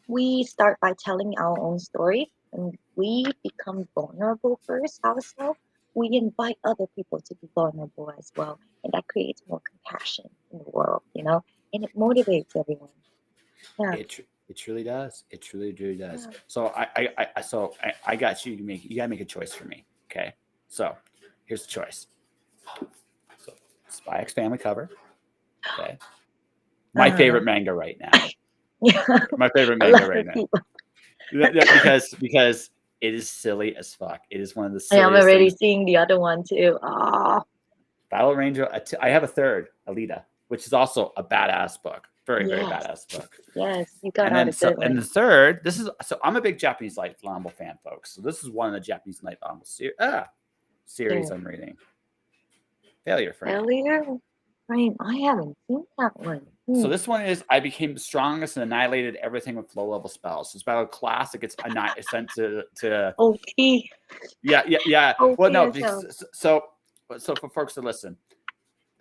we start by telling our own story and we become vulnerable first ourselves, we invite other people to be vulnerable as well, and that creates more compassion in the world, and it motivates everyone. Yeah, It truly does. It truly does. yeah. So I got you. You gotta make a choice for me. Okay. So here's the choice. So Spy X Family cover. Okay. My Uh-huh. favorite manga right now. Yeah, My favorite a manga lot right of now. people. Because it is silly as fuck. It is one of the I am silliest already things. seeing the other one too. Oh, Battle Ranger. I have a third, Alita, which is also a badass book. Very yes, badass book. yes, you got all the good And the ones. third, I'm a big Japanese light novel fan, folks. So this is one of the Japanese light novel series Yeah. I'm reading. Failure Frame. Earlier, right? I haven't seen that one. So Hmm. this one is I became the strongest and annihilated everything with low level spells. So it's about a class that gets sent to OP, yeah. Well, OP no, as hell. so for folks to listen,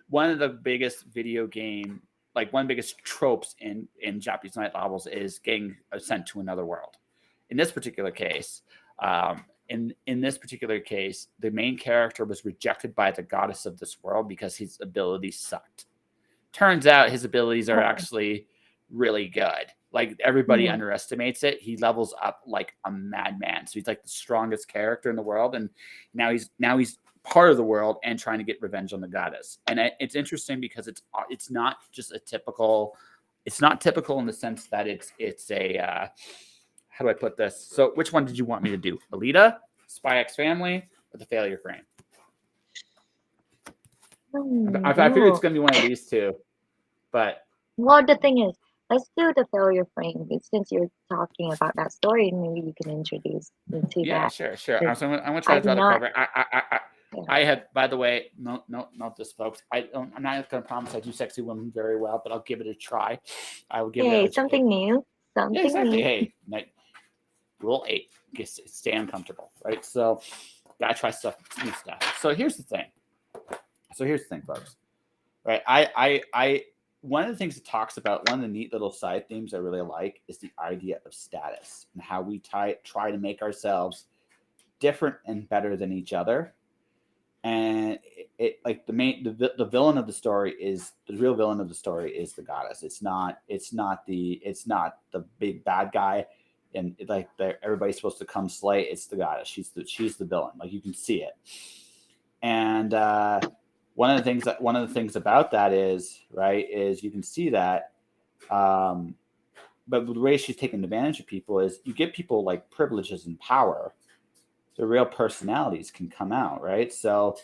one of the biggest video game, like one of the biggest tropes in Japanese light novels is getting sent to another world. In this particular case, in this particular case, the main character was rejected by the goddess of this world because his abilities sucked. Turns out his abilities are Oh, actually really good. Like everybody hmm. underestimates it. He levels up like a madman. So he's like the strongest character in the world, and now he's part of the world and trying to get revenge on the goddess. And it's interesting because it's not just a typical. It's not typical in the sense that it's a how do I put this? So which one did you want me to do? Alita, Spy X Family, or the Failure Frame? I figure it's No. going to be one of these two, but Well, the thing is, let's do the failure frame. Since you're talking about that story, maybe you can introduce me to yeah, that. sure. 'Cause I'm gonna try to I've draw the not. cover. Yeah. I have, by the way, no, not this, folks. I'm not gonna promise I do sexy women very well, but I'll give it a try. I will give it Hey, a try. something new. Yeah, Something exactly. new. Hey, rule 8: stay uncomfortable, right? So, gotta try new stuff. So here's the thing, folks. Right? One of the things it talks about, one of the neat little side themes I really like is the idea of status and how we try to make ourselves different and better than each other. And like the villain of the story is the real villain of the story is the goddess. It's not the big bad guy, and everybody's supposed to come slay. It's the goddess. She's the villain. Like you can see it. And one of the things about that is right is you can see that. Um, but the way she's taking advantage of people is you get people like privileges and power, their real personalities can come out, right? So,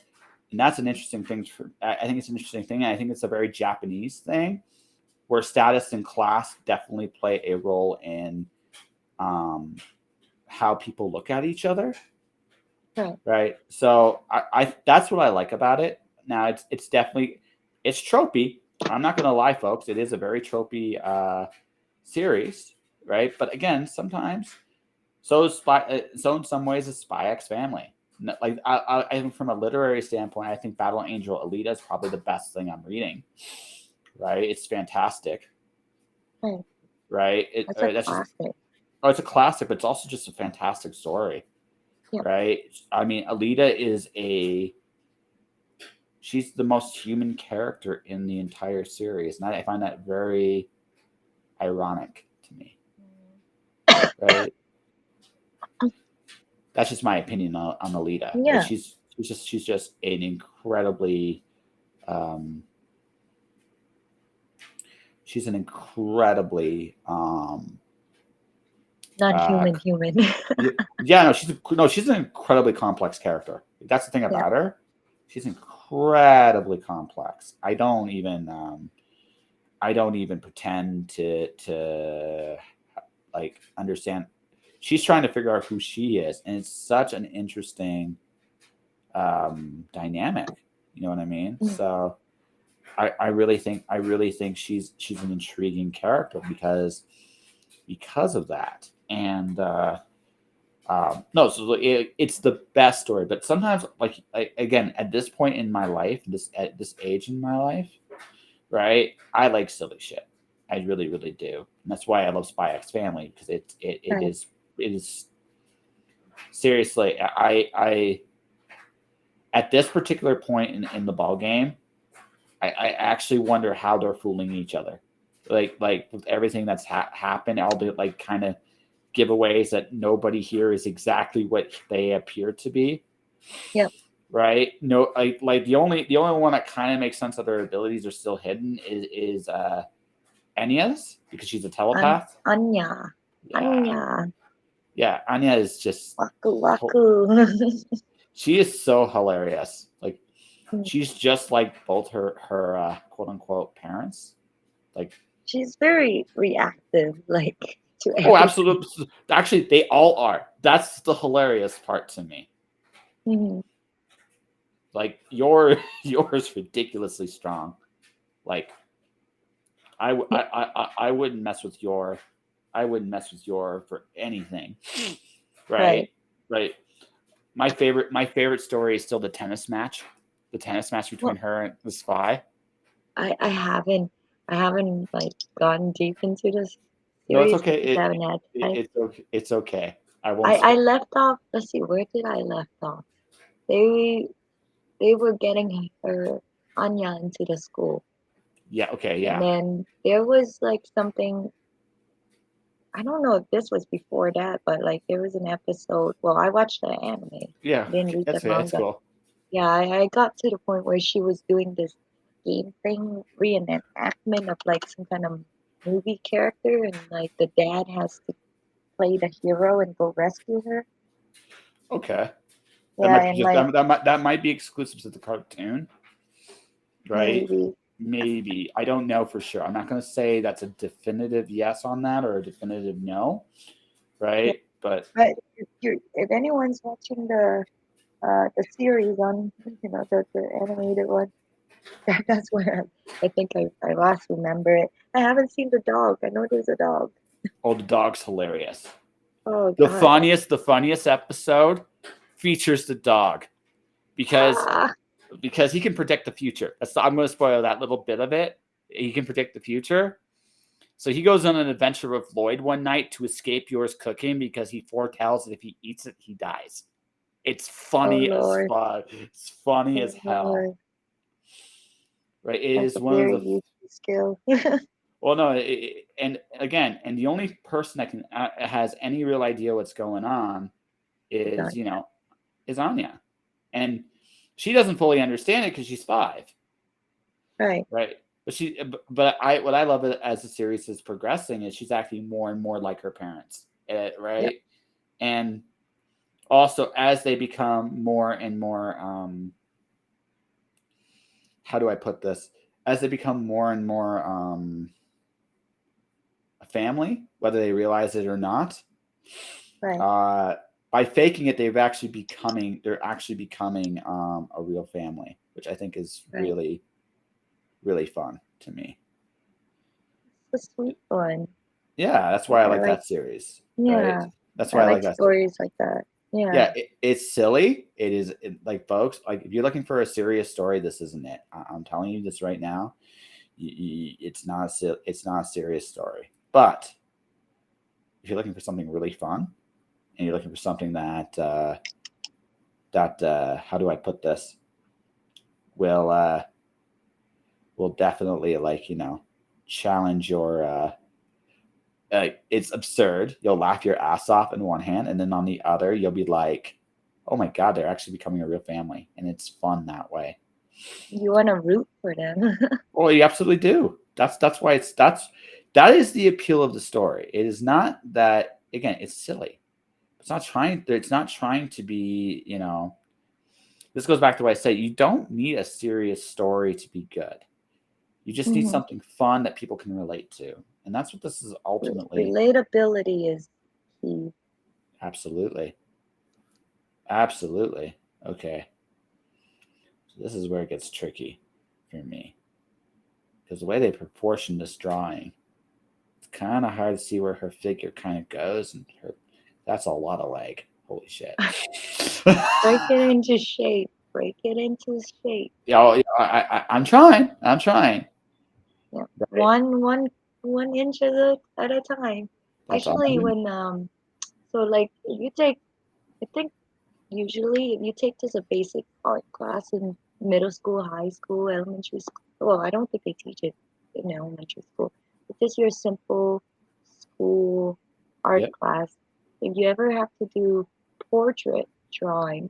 and that's an interesting thing. I think it's an interesting thing. And I think it's a very Japanese thing where status and class definitely play a role in um, how people look at each other, Right. right? So I that's what I like about it. Now it's definitely it's tropey. I'm not gonna lie, folks. It is a very tropey series, right? But again, sometimes so in some ways, it's Spy X Family. Like I think from a literary standpoint, I think Battle Angel Alita is probably the best thing I'm reading. Right? It's fantastic. Right. Right? That's a That's just classic. it's a classic, but it's also just a fantastic story. Yeah. Right? I mean, Alita is she's the most human character in the entire series, and I find that very ironic to me. Right? That's just my opinion on Alita. Right? Yeah. She's just an incredibly um, she's an incredibly Not uh, human, human. yeah, no she's an incredibly complex character. That's the thing Yeah. about her. She's incredibly complex. I don't even pretend to like understand. She's trying to figure out who she is, and it's such an interesting dynamic. You know what I mean? Mm. So I really think she's an intriguing character because of that. And no, so it's the best story. But sometimes, again, at this point in my life, at this age in my life, right? I like silly shit. I really, really do. And that's why I love Spy X Family, because Right. it is seriously. I at this particular point in the ball game, I actually wonder how they're fooling each other. Like with everything that's happened, all the like kind of giveaways that nobody here is exactly what they appear to be. Yep. Right? No, like the only one that kind of makes sense that their abilities are still hidden is Enya's, because she's a telepath. Anya. Yeah, Anya. yeah. Anya is just Waku waku. she is so hilarious. Like Mm. she's just like both her quote unquote parents. Like She's very reactive, like to oh, everything. absolutely. Actually, they all are. That's the hilarious part to me. Mhm. Like yours ridiculously strong. Like Yeah. I wouldn't mess with your I wouldn't mess with your for anything. Right. Right, right. My favorite story is still the tennis match. The tennis match between Well, her and the spy. I haven't like gone deep into this No, it's series okay. because I haven't had time. It's okay. It's okay. I won't I spoil. left off. Let's see, where did I left off? They they were getting her Anya into the school, Yeah. Okay. and Yeah. then there was like something. I don't know if this was before that, but like there was an episode. Well, I watched the anime. Yeah. I didn't Okay. read the That's manga. cool. Yeah, I got to the point where she was doing this game thing, reenactment of like some kind of movie character, and like the dad has to play the hero and go rescue her. Okay. That Yeah, might be and just like that might be exclusive to the cartoon, right? maybe, Maybe. I don't know for sure. I'm not going to say that's a definitive yes on that or a definitive no, yeah. right? But But if anyone's watching the series on the animated one, that's where I think I last remember it. I haven't seen the dog. I know there's a dog. oh, the dog's hilarious. Oh God. The funniest episode features the dog because Ah, because he can predict the future. I'm going to spoil that little bit of it. He can predict the future. So he goes on an adventure with Lloyd one night to escape yours cooking because he foretells that if he eats it, he dies. It's oh funny as Lord. fuck. It's funny as Oh hell. Lord. Right? It That's is a one of very the useful skill. well, no, and again, and the only person that can has any real idea what's going on is Done. is Anya, and she doesn't fully understand it because she's 5, Right. right? But I what I love it as the series is progressing is she's acting more and more like her parents, Yep. right? And also as they become more and more, how do I put this? As they become more and more a family, whether they realize it or not, Right. uh, by faking it, they're actually becoming a real family, which I think is Right. really fun to me. It's a sweet one. Yeah, that's why I I like like. that series, right? Yeah. That's I why I like like that series. stories like that. Yeah. Yeah, it's silly. Like folks, like if you're looking for a serious story, this isn't it. I'm telling you this right now. It's not a serious story. But if you're looking for something really fun and you're looking for something that how do I put this will will definitely challenge your it's absurd. You'll laugh your ass off in one hand, and then on the other, you'll be like, "Oh my god, they're actually becoming a real family," and it's fun that way. You want to root for them. Well, you absolutely do. That's why that is the appeal of the story. It is not that again. It's silly. It's not trying. It's not trying to be. this goes back to what I said. You don't need a serious story to be good. You just need Hmm. something fun that people can relate to. And that's what this is ultimately. Relatability is key. Absolutely. Absolutely. Okay. So this is where it gets tricky for me. Because the way they proportion this drawing, it's kind of hard to see where her figure kind of goes. And that's a lot of leg. Holy shit. Break it into shape. Break it into shape. Yeah, I'm trying. I'm trying. Yeah. Right. One inch at a time. That's all I'm Actually, doing. when so like if you take, I think usually if you take just a basic art class in middle school, high school, elementary school, well, I don't think they teach it in elementary school. It's just your simple school art Yep. class. If you ever have to do portrait drawing,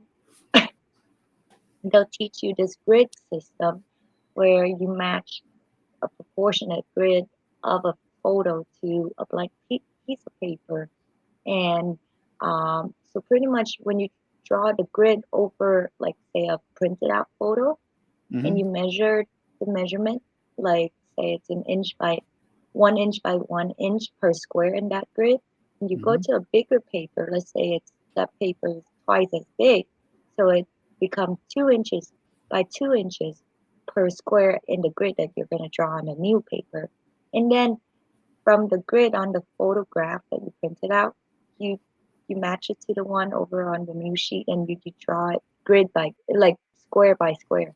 they'll teach you this grid system where you match a proportionate grid of a photo to a blank piece of paper. And so pretty much when you draw the grid over, like say a printed out photo, and Hmm. you measure the measurement, like say it's an inch by 1 inch by 1 inch per square in that grid, and you go Hmm. to a bigger paper, let's say it's that paper is twice as big, so it becomes 2 inches by 2 inches per square in the grid that you're going to draw on a new paper. And then from the grid on the photograph that you printed out, you you match it to the one over on the new sheet, and you draw it grid by like square by square.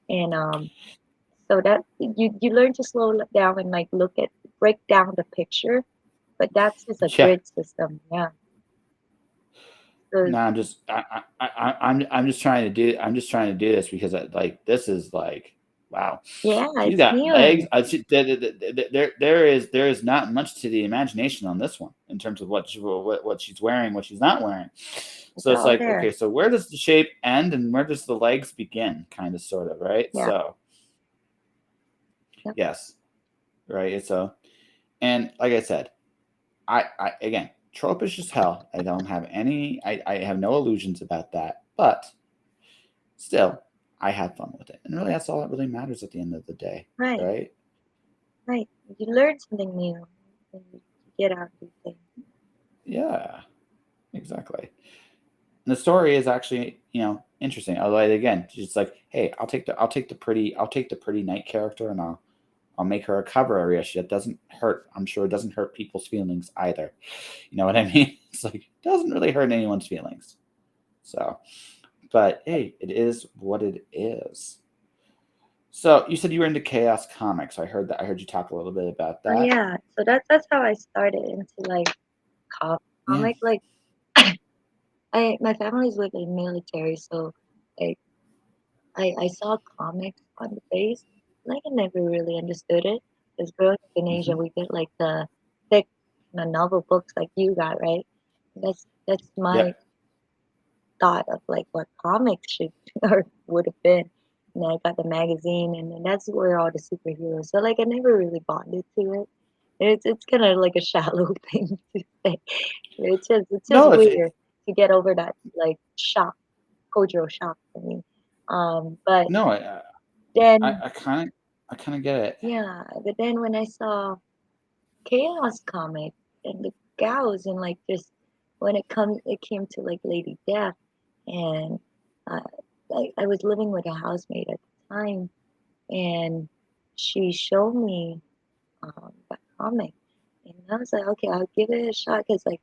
And so that you learn to slow down and like look at break down the picture, but that's just a Yeah. grid system. Yeah. So No, I'm just trying to do this because this is like wow. yeah, She's it's got new legs. and There is not much to the imagination on this one in terms of what she's wearing, what she's not wearing. it's So it's all like, there. okay, so where does the shape end and where does the legs begin? Kind of, sort of, right? Yeah. So Yep. yes, right. So and like I said, I again, tropish as hell. I don't have any. I have no illusions about that, but still, I had fun with it, and really, that's all that really matters at the end of the day, Right. right? Right. You learn something new when you get out these things. Yeah, exactly. And the story is actually, interesting. Although again, she's like, hey, I'll take the pretty knight character, and I'll make her a cover area. She that doesn't hurt. I'm sure it doesn't hurt people's feelings either. You know what I mean? It's like it doesn't really hurt anyone's feelings. So, but hey, it is what it is. So you said you were into chaos comics. I heard that. I heard you talk a little bit about Oh that. yeah. So that's how I started into like Yeah. comic. Like I my family's with the military, so like I saw comics on the base, like I never really understood it. Because growing up in Asia, Hmm. we get like the thick novel books like you got, right? That's my Yep. thought of like what comics should or would have been. And then I got the magazine, and then that's where all the superheroes. So like I never really bonded to it. It's kind of like a shallow thing to say. It's just No, weird to get over that like shock, cultural shock for me. But no. then I kind of get it. yeah, but then when I saw Chaos comic and the gals and like just when it came to like Lady Death, and uh, I was living with a housemate at the time, and she showed me that comic, and I was like, okay, I'll give it a shot because like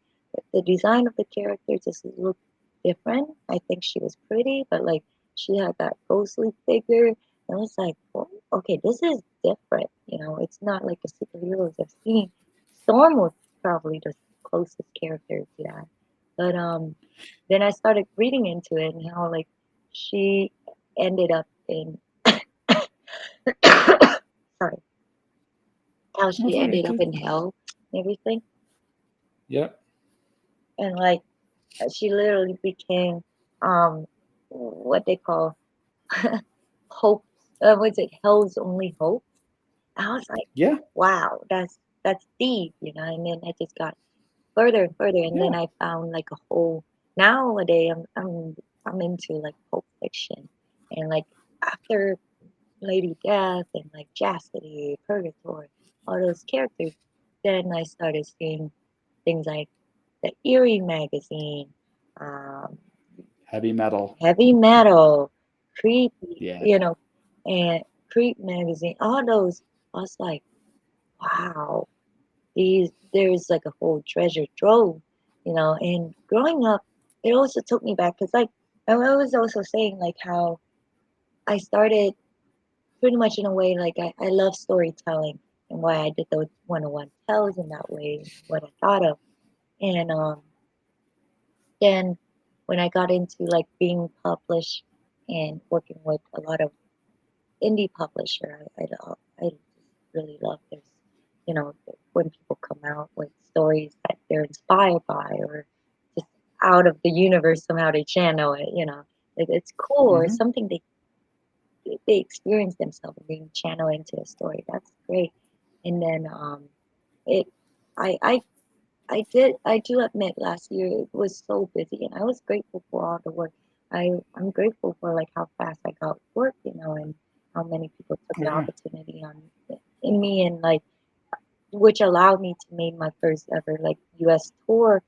the design of the character just looked different. I think she was pretty, but like she had that ghostly figure. And I was like, oh, okay, this is different. It's not like the superheroes I've seen. Storm was probably the closest character to that. But then I started reading into it and how like she ended up in sorry, how No, it's she okay. ended up in hell and everything. Yep. And like she literally became what they call hope what's it, hell's only hope. I was like, Yeah. wow, that's deep, and then I just got further and further, and then Yeah. I found like a whole nowadays I'm I'm into like Pulp Fiction, and like after Lady Death and like Chastity, Purgatory, all those characters, then I started seeing things like the Eerie magazine, um, Heavy metal. Heavy Metal, Creepy, Yeah. and Creep magazine, all those. I was like, wow, there's like a whole treasure trove, And growing up, it also took me back because like I was also saying like how I started pretty much in a way like I love storytelling and why I did those 101 tells in that way, what I thought of. And then when I got into like being published and working with a lot of indie publisher, I just really love this, when people come out with stories that they're inspired by or just out of the universe somehow they channel it. It's cool or Hmm. something they experience themselves and being channeled into a story. That's great. And then it I I I do admit last year it was so busy and I was grateful for all the work. I'm grateful for like how fast I got work, and how many people took the Yeah. opportunity on in me and like which allowed me to make my first ever like US tour,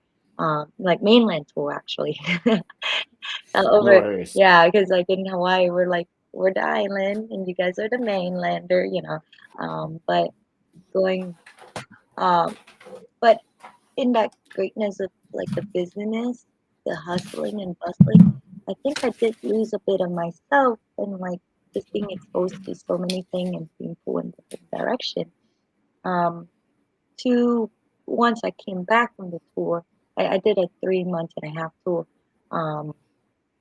like mainland tour actually. No Over worries. yeah, because like in Hawaii we're the island and you guys are the mainlander, but going um but in that greatness of like the business, the hustling and bustling, I think I did lose a bit of myself and like just being exposed to so many things and being pulled in different direction. Um, to once I came back from the tour, I did a 3 month and a half tour. Um,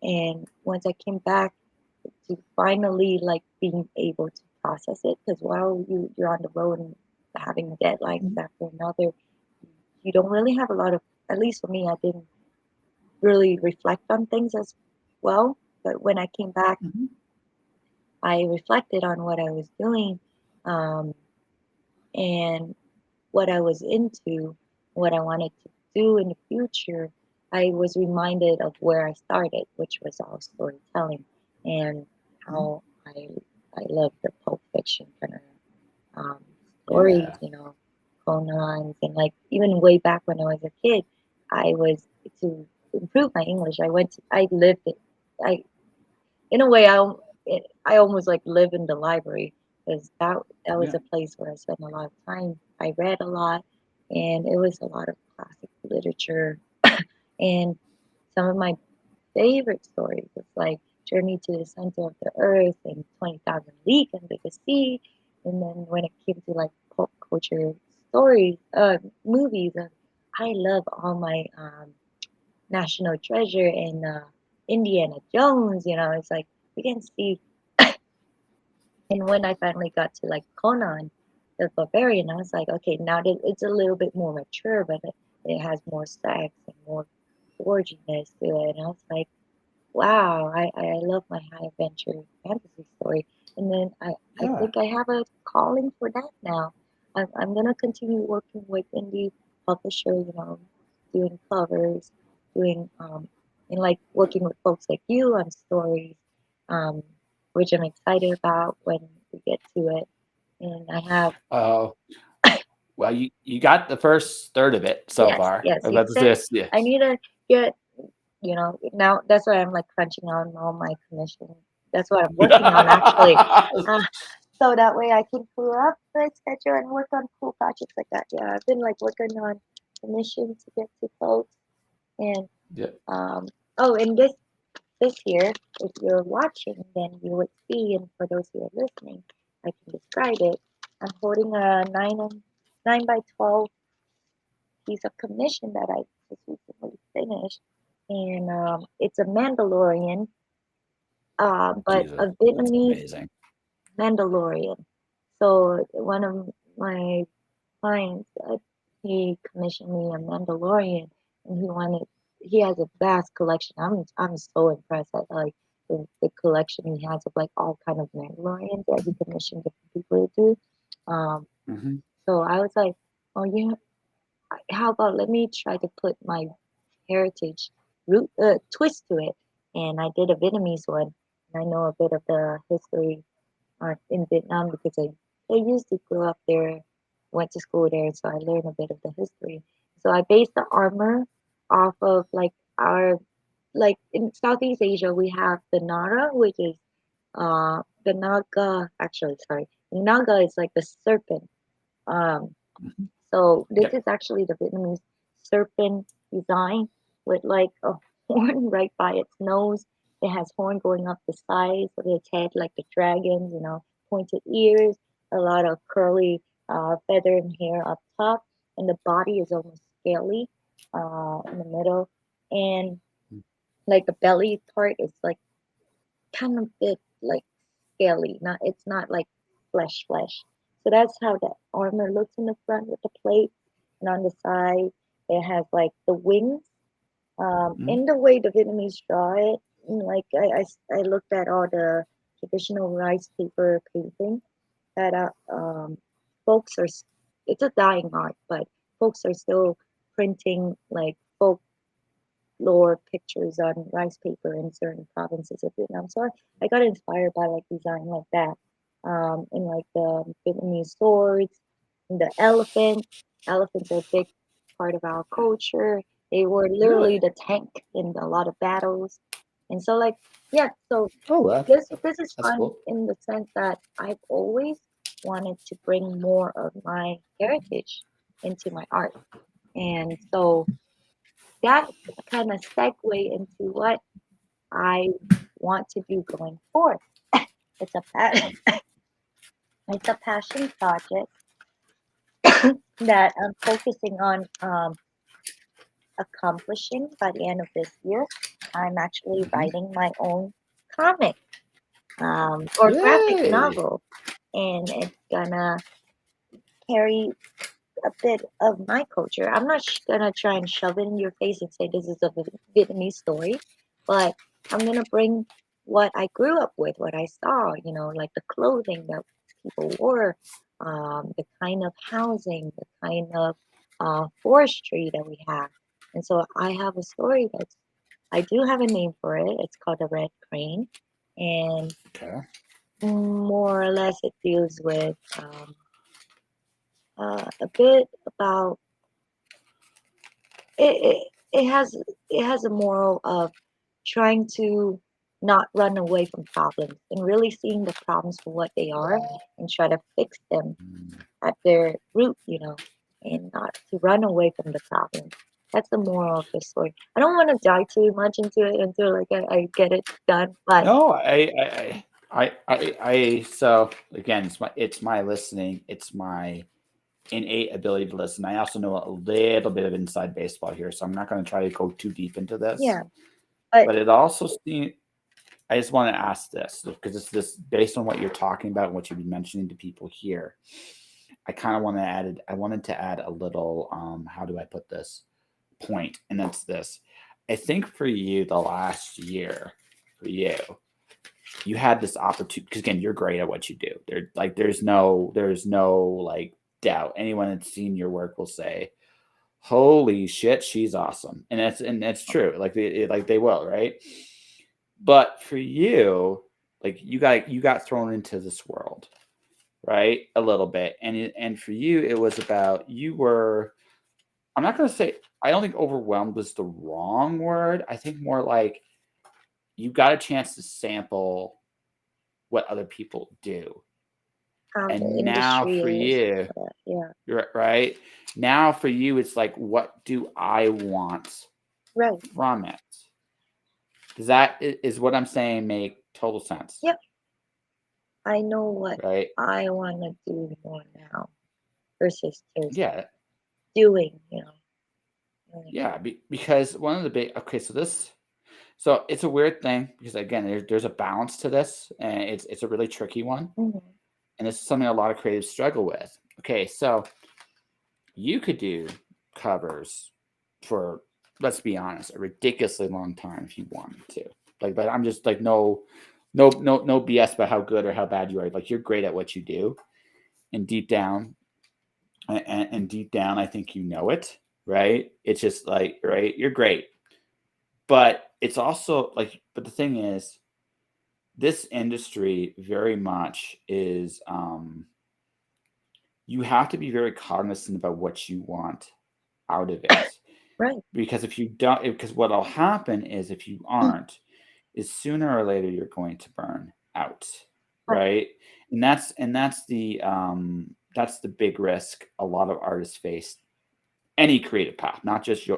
and once I came back to finally like being able to process it, because while you're on the road and having deadlines after another, you don't really have a lot of, at least for me, I didn't really reflect on things as well. But when I came back, Mhm. I reflected on what I was doing, um, and what I was into, what I wanted to do in the future. I was reminded of where I started, which was all storytelling, and Mhm. how I love the Pulp Fiction kind of um, stories, Yeah. Conan's, and like even way back when I was a kid, I was to improve my English. I lived it. I in a way, I almost like live in the library because that was Yeah. a place where I spent a lot of time. I read a lot, and it was a lot of classic literature. And some of my favorite stories was like Journey to the Center of the Earth and 20,000 Leagues Under the Sea. And then when it came to like pop culture stories, movies, I love all my National Treasure and Indiana Jones. It's like we can see. And when I finally got to like Conan the Barbarian, I was like, okay, now that it's a little bit more mature, but it has more sex and more gorgeousness to it. And I was like, wow, I love my high adventure fantasy story. And then I Yeah. think I have a calling for that now. I'm gonna continue working with indie publisher, doing covers, doing and like working with folks like you on stories, um, which I'm excited about when we get to it. And I have Oh, well, you got the first third of it so yes, far. yes, you That's said this. Yeah. I need to get now that's why I'm like crunching on all my commission. That's what I'm working on actually. Uh, so that way I can clear up my schedule and work on cool projects like that. Yeah, I've been like working on commission to get to folks and Yeah. um oh and this year, if you're watching, then you would see, and for those who are listening, I can describe it. I'm holding a 9 by 12 piece of commission that I just recently finished, and it's a Mandalorian, but Jesus, a that's Vietnamese amazing. Mandalorian. So one of my clients, he commissioned me a Mandalorian, and he has a vast collection. I'm so impressed at like the collection he has of like all kind of Mandalorians that he commissioned different people to do. Hmm. So I was like, oh yeah, how about let me try to put my heritage root twist to it and I did a Vietnamese one. And I know a bit of the history in Vietnam because I used to grow up there, went to school there, so I learned a bit of the history. So I based the armor off of like our like in Southeast Asia we have the Nara, which is the Naga. Actually, sorry, Naga is like the serpent. Um, Mhm. so this Yep. is actually the Vietnamese serpent design with like a horn right by its nose. It has horn going up the sides of its head like the dragons, pointed ears, a lot of curly feather and hair up top, and the body is almost scaly in the middle. And like the belly part is like kind of bit like scaly. Not it's not like flesh. So that's how the armor looks in the front with the plate, and on the side it has like the wings. Mhm. In the way the Vietnamese draw it, like I looked at all the traditional rice paper painting that folks are. It's a dying art, but folks are still printing like folk lore pictures on rice paper in certain provinces of Vietnam. So I got inspired by like design like that. And like the Vietnamese swords and the elephants. Elephants are a big part of our culture. They were literally Really? the tank in a lot of battles. And so like yeah, so Oh, this is that's fun cool. in the sense that I've always wanted to bring more of my heritage into my art. And so that kind of segue into what I want to do going forward. It's a it's a passion project that I'm focusing on accomplishing by the end of this year. I'm actually Mhm. writing my own comic or graphic Yay! novel, and it's gonna carry a bit of my culture. I'm not gonna try and shove it in your face and say this is a Vietnamese story, but I'm gonna bring what I grew up with, what I saw, like the clothing that people wore, the kind of housing, the kind of forestry that we have. And so I have a story I do have a name for it. It's called The Red Crane. And Okay. more or less it deals with a bit about it has a moral of trying to not run away from problems and really seeing the problems for what they are and try to fix them Mm. at their root, and not to run away from the problem. That's the moral of the story. I don't want to dive too much into it until like I get it done, but No, so again, it's my listening, it's my innate ability to listen. I also know a little bit of inside baseball here, so I'm not going to try to go too deep into this. yeah, but But it also seems I just want to ask this because it's this based on what you're talking about and what you've been mentioning to people here. I kind of want to add. I wanted to add a little. How do I put this point? And that's this. I think for you, the last year, for you had this opportunity because again, you're great at what you do. There's no like doubt. Anyone that's seen your work will say, "Holy shit, she's awesome," and that's true. Like they will, right? But for you, like you got thrown into this world, right? A little bit, and for you, it was about you were. I'm not gonna say. I don't think overwhelmed was the wrong word. I think more like you got a chance to sample what other people do. how the And now industry for is, you, yeah, you're right. Now for you, it's like, what do I want right, from it? Does that is what I'm saying make total sense, yep. I know what right? I want to do more now versus just Yeah, doing, Like, yeah. Because one of the big okay, so it's a weird thing because again, there's a balance to this, and it's a really tricky one, mhm. and this is something a lot of creatives struggle with. Okay, so you could do covers for, let's be honest, a ridiculously long time if you wanted to. Like, but I'm just like no BS about how good or how bad you are. Like you're great at what you do, and deep down, and deep down, I think you know it, right? It's just like right, you're great, but it's also like, but the thing is, this industry very much is, you have to be very cognizant about what you want out of it. Right. Because if you don't, because what'll happen is if you aren't, is sooner or later you're going to burn out, Right. right? And that's the big risk a lot of artists face. Any creative path, not just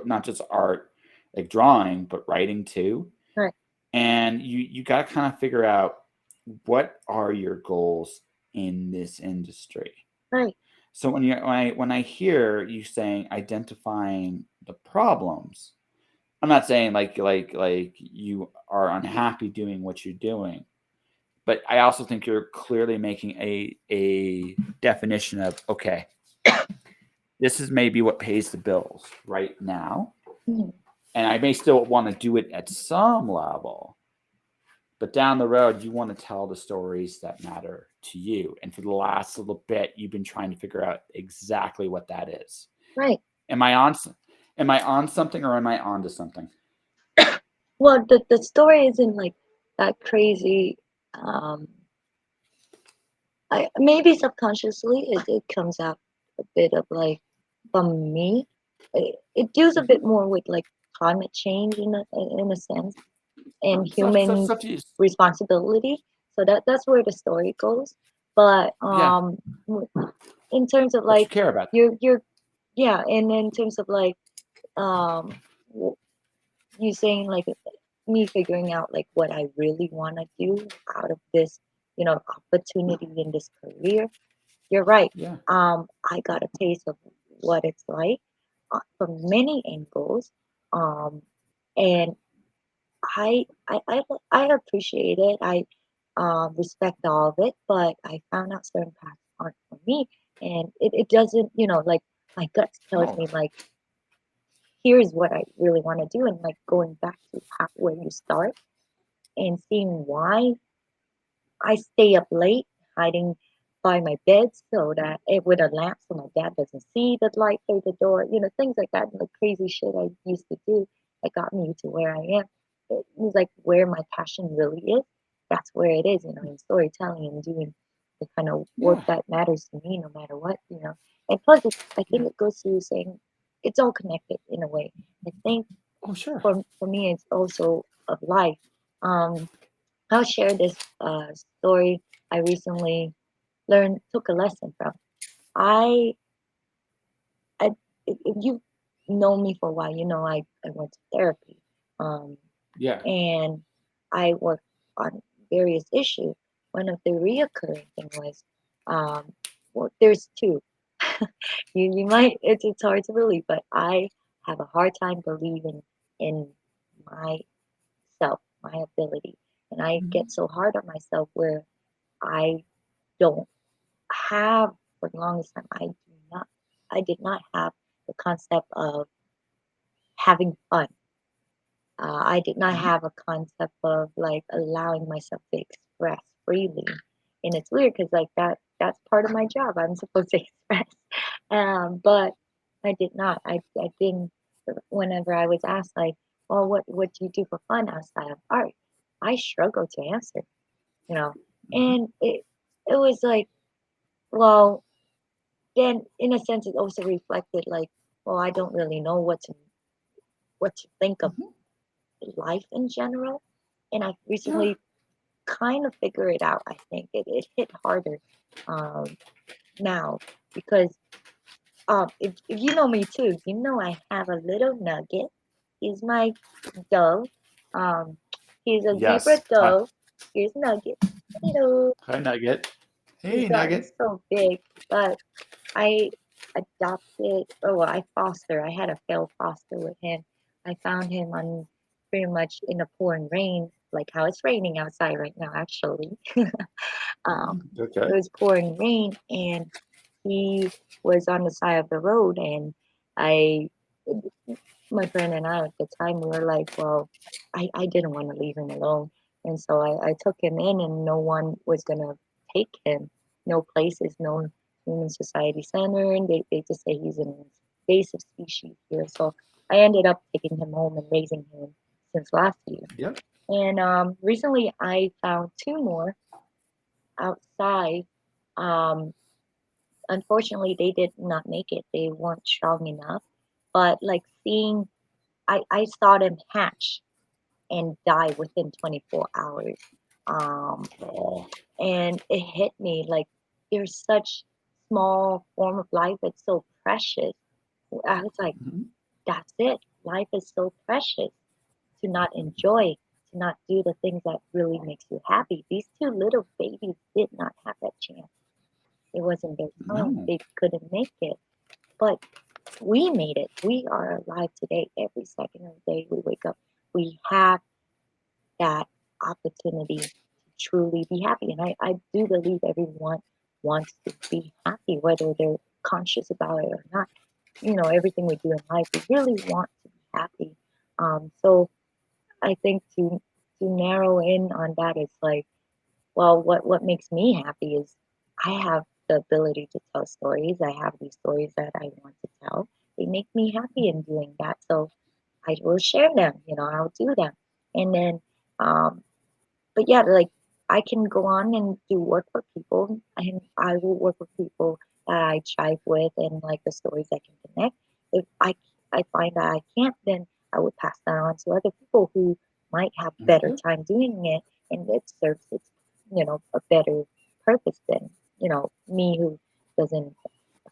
art, like drawing, but writing too. Right. And you got to kind of figure out what are your goals in this industry. Right. So when I hear you saying identifying the problems, I'm not saying like you are unhappy doing what you're doing, but I also think you're clearly making a definition of, okay, this is maybe what pays the bills right now, Mhm. and I may still want to do it at some level, but down the road you want to tell the stories that matter to you. And for the last little bit, you've been trying to figure out exactly what that is. Right. Am I on? Am I on something or am I on to something? Well, the story isn't like that crazy. Um, I maybe subconsciously it comes out a bit of like from me. It deals a bit Mm-hmm. more with like climate change in a sense and human Stuff you responsibility. So that's where the story goes. But yeah, in terms of but you like care about that. you're yeah, and in terms of like um w- you saying like me figuring out like what I really want to do out of this, opportunity in this career. You're right. Yeah, I got a taste of what it's like from many angles. Um, and I appreciate it. I respect all of it, but I found out certain paths aren't for me, and it doesn't, like my gut tells no, me like here's what I really want to do, and like going back to where you start and seeing why I stay up late, hiding by my bed so that with a lamp so my dad doesn't see the light through the door, things like that, and the crazy shit I used to do that got me to where I am. It was like where my passion really is. That's where it is, in storytelling and doing the kind of work yeah, that matters to me no matter what. And plus, I think it goes to saying it's all connected in a way. I think oh sure, for me, it's also of life. Um, I'll share this story I recently took a lesson from. I, I, if you know me for a while, I went to therapy, um, yeah, and I worked on various issues. One of the reoccurring thing was, well, there's two. You might it's hard to believe, but I have a hard time believing in myself, my ability, and I get mhm, so hard on myself where I don't have for the longest time. I did not have the concept of having fun. I did not mhm, have a concept of like allowing myself to express freely. And it's weird because like that's part of my job. I'm supposed to express. But I did not. I didn't whenever I was asked like, well, what do you do for fun outside of art? I struggle to answer, you know. mhm, And it was like, well, then in a sense it also reflected like, well, I don't really know what to think of mhm, life in general. And I yeah, recently kind of figured it out. I think it hit harder um, now because if you know me too, you know I have a little nugget. He's my dove. Um, he's a zebra yes. Hi, dove. Here's Nugget. Hello. hi, Nugget. He's Hey, gotten Nugget. so big, but I adopted, oh, well, I foster. I had a failed foster with him. I found him on pretty much in the pouring rain, like how it's raining outside right now, actually. Mhm, It okay. was pouring rain, and he was on the side of the road, and I, my friend and I at the time, we were like, well, I didn't want to leave him alone. And so I took him in, and no one was going to take him. No places, no Human Society Center. And they just say he's an invasive species here. So I ended up taking him home and raising him since last year. Yep. And recently I found two more outside. Um, Unfortunately, they did not make it. They weren't strong enough. But like seeing, I saw them hatch and die within 24 hours. Um, Oh. and it hit me like there's such small form of life. It's so precious. I was like, Mhm. that's it. Life is so precious to not enjoy, to not do the things that really makes you happy. These two little babies did not have that chance. It wasn't their time. No. They couldn't make it. But we made it. We are alive today. Every second of the day we wake up, we have that opportunity to truly be happy. And I do believe everyone wants to be happy, whether they're conscious about it or not. You know, everything we do in life, we really want to be happy. So I think to narrow in on that is like, well, what makes me happy is I have the ability to tell stories. I have these stories that I want to tell. They make me happy in doing that. So I will share them, you know, I'll do them. And then um but yeah, like I can go on and do work for people and I will work with people that I chive with and like the stories I can connect. If I find that I can't, then I would pass that on to other people who might have better Okay. time doing it and it serves its, you know, a better purpose than, you know, me who doesn't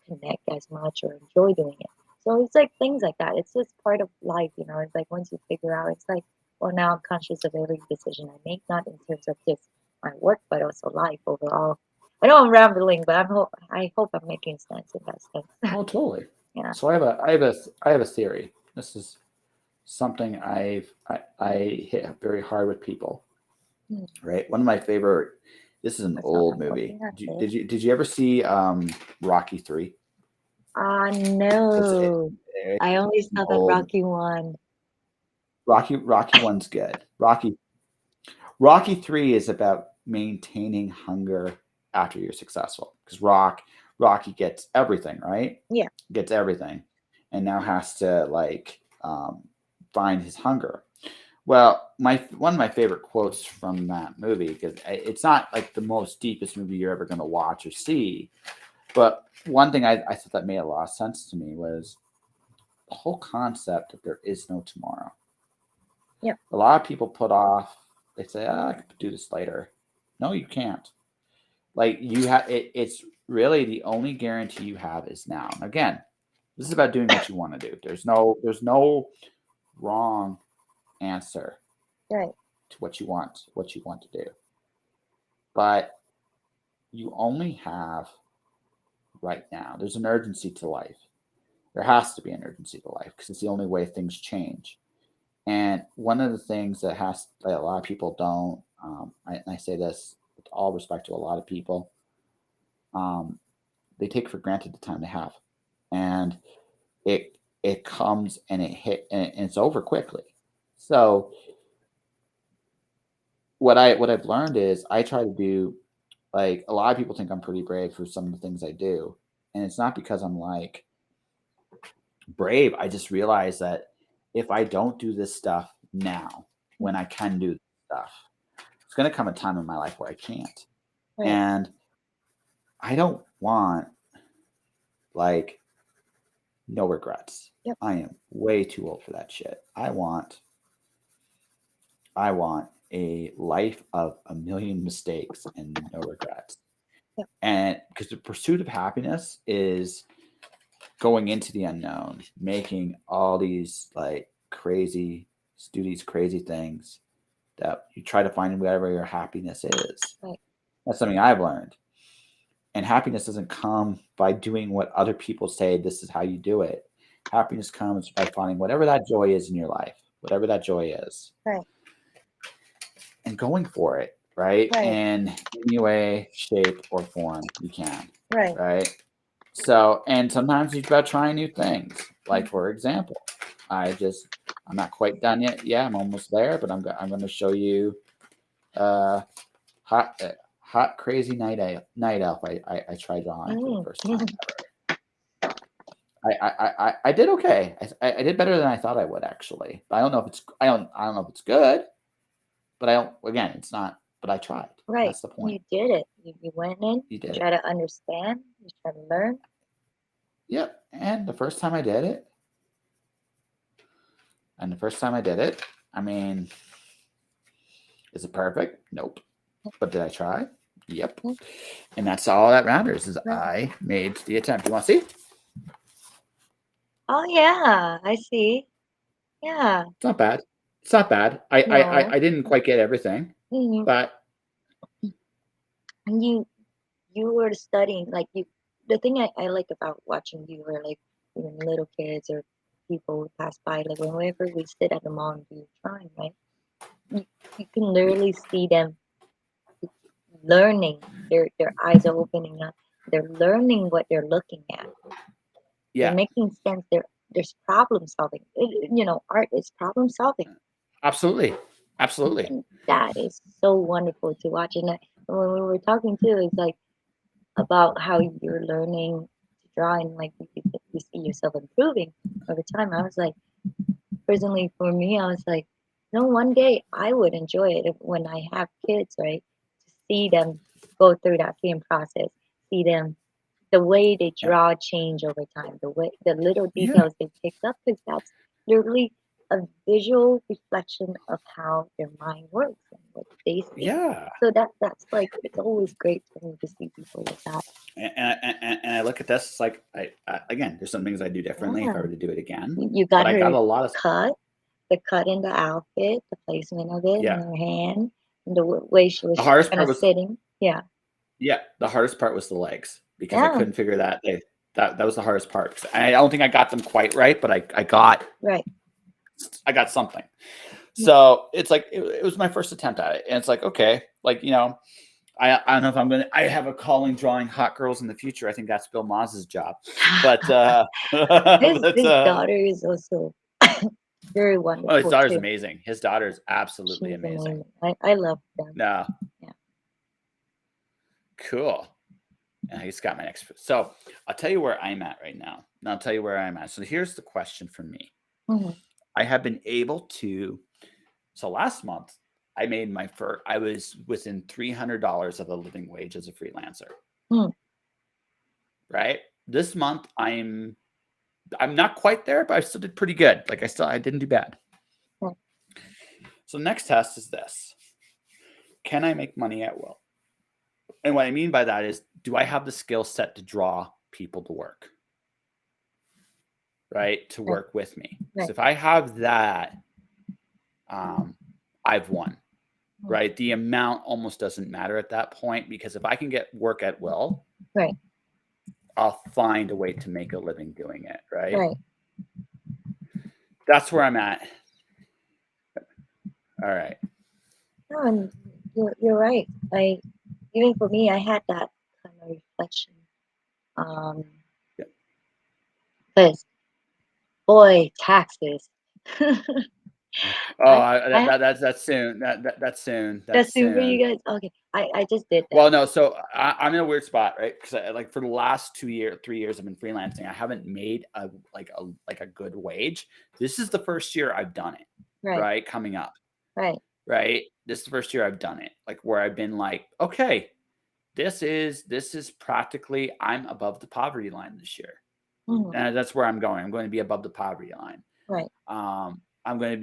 connect as much or enjoy doing it. So it's like things like that. It's just part of life, you know. It's like once you figure out, it's like, well, now I'm conscious of every decision I make, not in terms of just my work, but also life overall. I know I'm rambling, but I hope I'm making sense in that sense. Oh, totally. Yeah. So I have a theory. This is something I hit very hard with people. Hmm. Right. One of my favorite. This is an That's not old movie. important. That's it. Did you ever see Rocky 3? It's No. I only an saw the old Rocky one. Rocky 1's good. Rocky 3 is about maintaining hunger after you're successful because Rocky gets everything, right? Yeah. Gets everything, and now has to like find his hunger. Well, my one of my favorite quotes from that movie, because it's not like the most deepest movie you're ever going to watch or see, but one thing I thought that made a lot of sense to me was the whole concept that there is no tomorrow. Yeah. A lot of people put off. They say, "Oh, I could do this later." No, you can't. Like you have, it's really the only guarantee you have is now. And again, this is about doing what you want to do. There's no wrong answer Right. to what you want to do. But you only have right now. There's an urgency to life. There has to be an urgency to life because it's the only way things change. And one of the things that a lot of people don't, I say this with all respect to a lot of people, um, they take for granted the time they have, and it comes and it hit and it's over quickly. So what I've learned is I try to do, like, a lot of people think I'm pretty brave for some of the things I do, and it's not because I'm like brave. I just realize that if I don't do this stuff now, when Mm. I can do this stuff, it's going to come a time in my life where I can't. Right. And I don't want, like, no regrets. Yep. I am way too old for that shit. I want a life of a million mistakes and no regrets. Yep. And because the pursuit of happiness is going into the unknown, making all these like crazy, do these crazy things that you try to find whatever your happiness is. Right. That's something I've learned. And happiness doesn't come by doing what other people say this is how you do it. Happiness comes by finding whatever that joy is in your life, whatever that joy is, Right. and going for it, right? Right. In any way, shape, or form you can, Right. right? So, and sometimes it's about trying new things. Like, Mm. for example, I'm not quite done yet. Yeah, I'm almost there, but I'm going to show you uh, hot, hot, crazy night elf. I tried drawing for the Mm. first time. I did okay. I did better than I thought I would actually. But I don't know if it's good, but I don't again, it's not but I tried. Right. That's the point. You did it. You went in, You you did try it. to understand, you try to learn. Yep. And the first time I did it, I mean, is it perfect? Nope. But did I try? Yep. Mm, And that's all that matters is right. I made the attempt. You want to see? Oh yeah, I see. Yeah. It's not bad. It's not bad. No. I didn't quite get everything, Mhm. but And you were studying like you the thing I like about watching you or like even little kids or people who pass by, like whenever we sit at the mall and do trying, right? You, you can literally see them learning. Their eyes are opening up. They're learning what they're looking at. They're yeah, making sense. There's problem solving. Art is problem solving. absolutely. Absolutely. And that is so wonderful to watch. And when we were talking too, it's like about how you're learning to draw and like you see yourself improving over time. I was like, personally for me, I was like, one day I would enjoy it when I have kids, right? To see them go through that same process, see them the way they Yeah. draw change over time, the little Yeah. details they pick up, because that's literally a visual reflection of how their mind works and what they see. Yeah. So that's like it's always great for me to see people like that. And I look at this, it's like again, there's some things I do differently if I Yeah, were to do it again. you But got I got her a lot of cut, the cut in the outfit, the placement of it in yeah. her hand, and the way she The was hardest kind part of was sitting. Yeah, yeah, the hardest part was the legs because I yeah, couldn't figure that was the hardest part. 'Cause I don't think I got them quite right, but right. I got something. Yeah, So it's like it was my first attempt at it, and it's like okay, like I don't know if I'm gonna. I have a calling drawing hot girls in the future. I think that's Bill Maz's job, but his but daughter is also very oh, his wonderful daughter's too. amazing. His daughter's absolutely She's amazing. amazing. I love them. No, Yeah. cool. And I just got my next. So I'll tell you where I'm at right now. And I'll tell you where I'm at. So here's the question for me. Hmm. I have been able to. So last month, I made my first. I was within $300 of a living wage as a freelancer. Hmm. Right. This month, I'm not quite there, but I still did pretty good. Like I didn't do bad. Right. So next test is this. Can I make money at will? And what I mean by that is, do I have the skill set to draw people to work? Right? To Right. work with me. Right. So if I have that, um, I've won. Hmm. Right? The amount almost doesn't matter at that point because if I can get work at will, Right. I'll find a way to make a living doing it. Right? Right. That's where I'm at. All right. No, and you're right. Even for me, I had that kind of reflection. Um, Yeah. because boy, taxes. Oh, I I that's soon. That's soon. That's That's soon for soon. you guys. Okay, I just did that. Well, no. So I'm in a weird spot, right? Because like for the last 2 years, 3 years, I've been freelancing. I haven't made a good wage. This is the first year I've done it, Right. right? Coming up, Right. right? This is the first year I've done it, like where I've been like, okay, this is practically I'm above the poverty line this year, Hmm. and that's where I'm going. I'm going to be above the poverty line. Right. I'm going to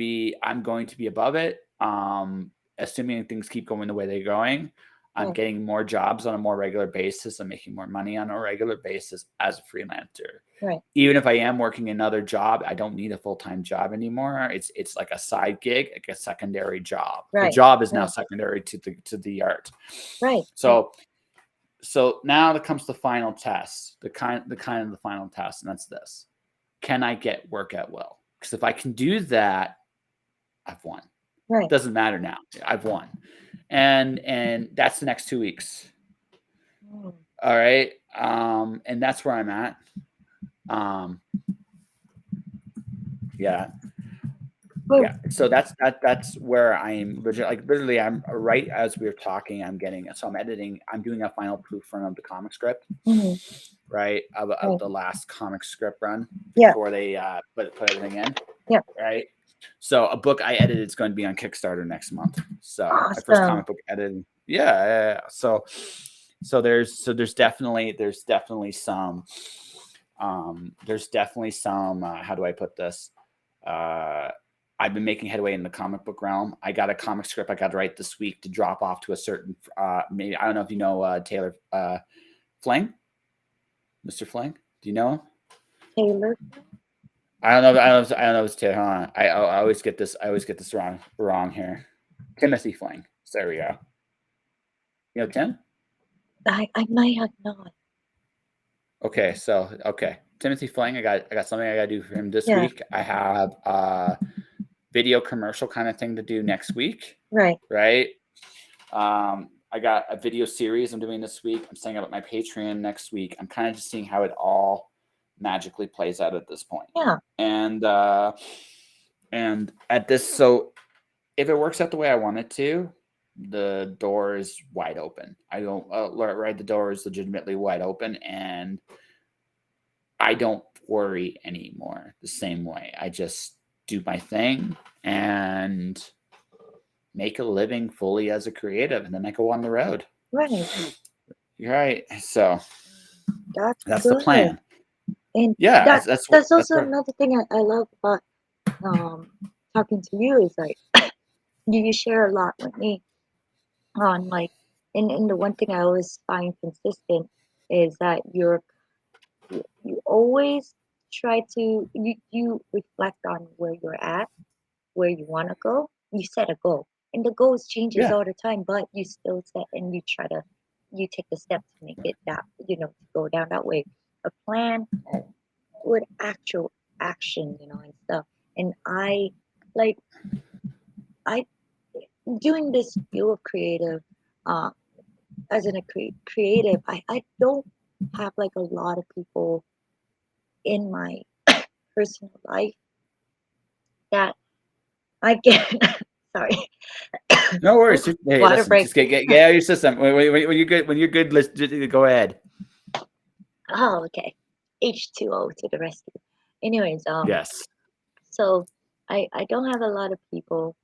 be above it. Assuming things keep going the way they're going, I'm Right. getting more jobs on a more regular basis. I'm making more money on a regular basis as a freelancer. Right. Even if I am working another job, I don't need a full-time job anymore. It's like a side gig, like a secondary job. The Right. job is now Right. secondary to the art. Right. Right. So now comes the final test, the final test, and that's this: can I get work at will? Because if I can do that, I've won. Right. Doesn't matter now. I've won. And that's the next 2 weeks. Mm. All right. And that's where I'm at. Um, yeah. Oh, yeah. So that's where I'm literally I'm right as we were talking. I'm editing. I'm doing a final proofing of the comic script, mhm, right, of right. the last comic script run Yeah, before they put everything in, yeah. right. So a book I edited is going to be on Kickstarter next month. So my first Awesome. comic book editing. Yeah, yeah, yeah. So there's definitely some how do I put this? Uh, I've been making headway in the comic book realm. I got a comic script I got to write this week to drop off to a certain maybe I don't know if you know Taylor Fling, Mr. Fling. Do you know him? Taylor. I don't know if it's Taylor. Hold on. I always get this. I always get this wrong here. Timothy Fling. So there we go. You know Tim? I might have not. Okay. Timothy Fling. I got something I got to do for him this Yeah, week. I have a video commercial kind of thing to do next week. right, Right. I got a video series I'm doing this week. I'm setting up my Patreon next week. I'm kind of just seeing how it all magically plays out at this point. yeah, And at this, so if it works out the way I want it to, the door is wide open. I don't right. The door is legitimately wide open, and I don't worry anymore the same way. I just do my thing and make a living fully as a creative, and then I go on the road. right. You're right. So That's that's the good. plan. And Yeah, that that's that's also what. another thing I love about um talking to you is like you share a lot with me on like and the one thing I always find consistent is that you always try to you reflect on where you're at, where you want to go. You set a goal, and the goals changes Yeah. all the time, but you still set and you take the step to make it that to go down that way. A plan with actual action, and stuff. And like I doing this field of creative, uh, as in a creative, I don't have like a lot of people in my personal life that I get. Sorry, No oh, worries. Hey, water listen. break. Just get out of your system. When you're good, let's just go ahead. Oh, okay. H2O to the rescue. Anyways, Yes. so I don't have a lot of people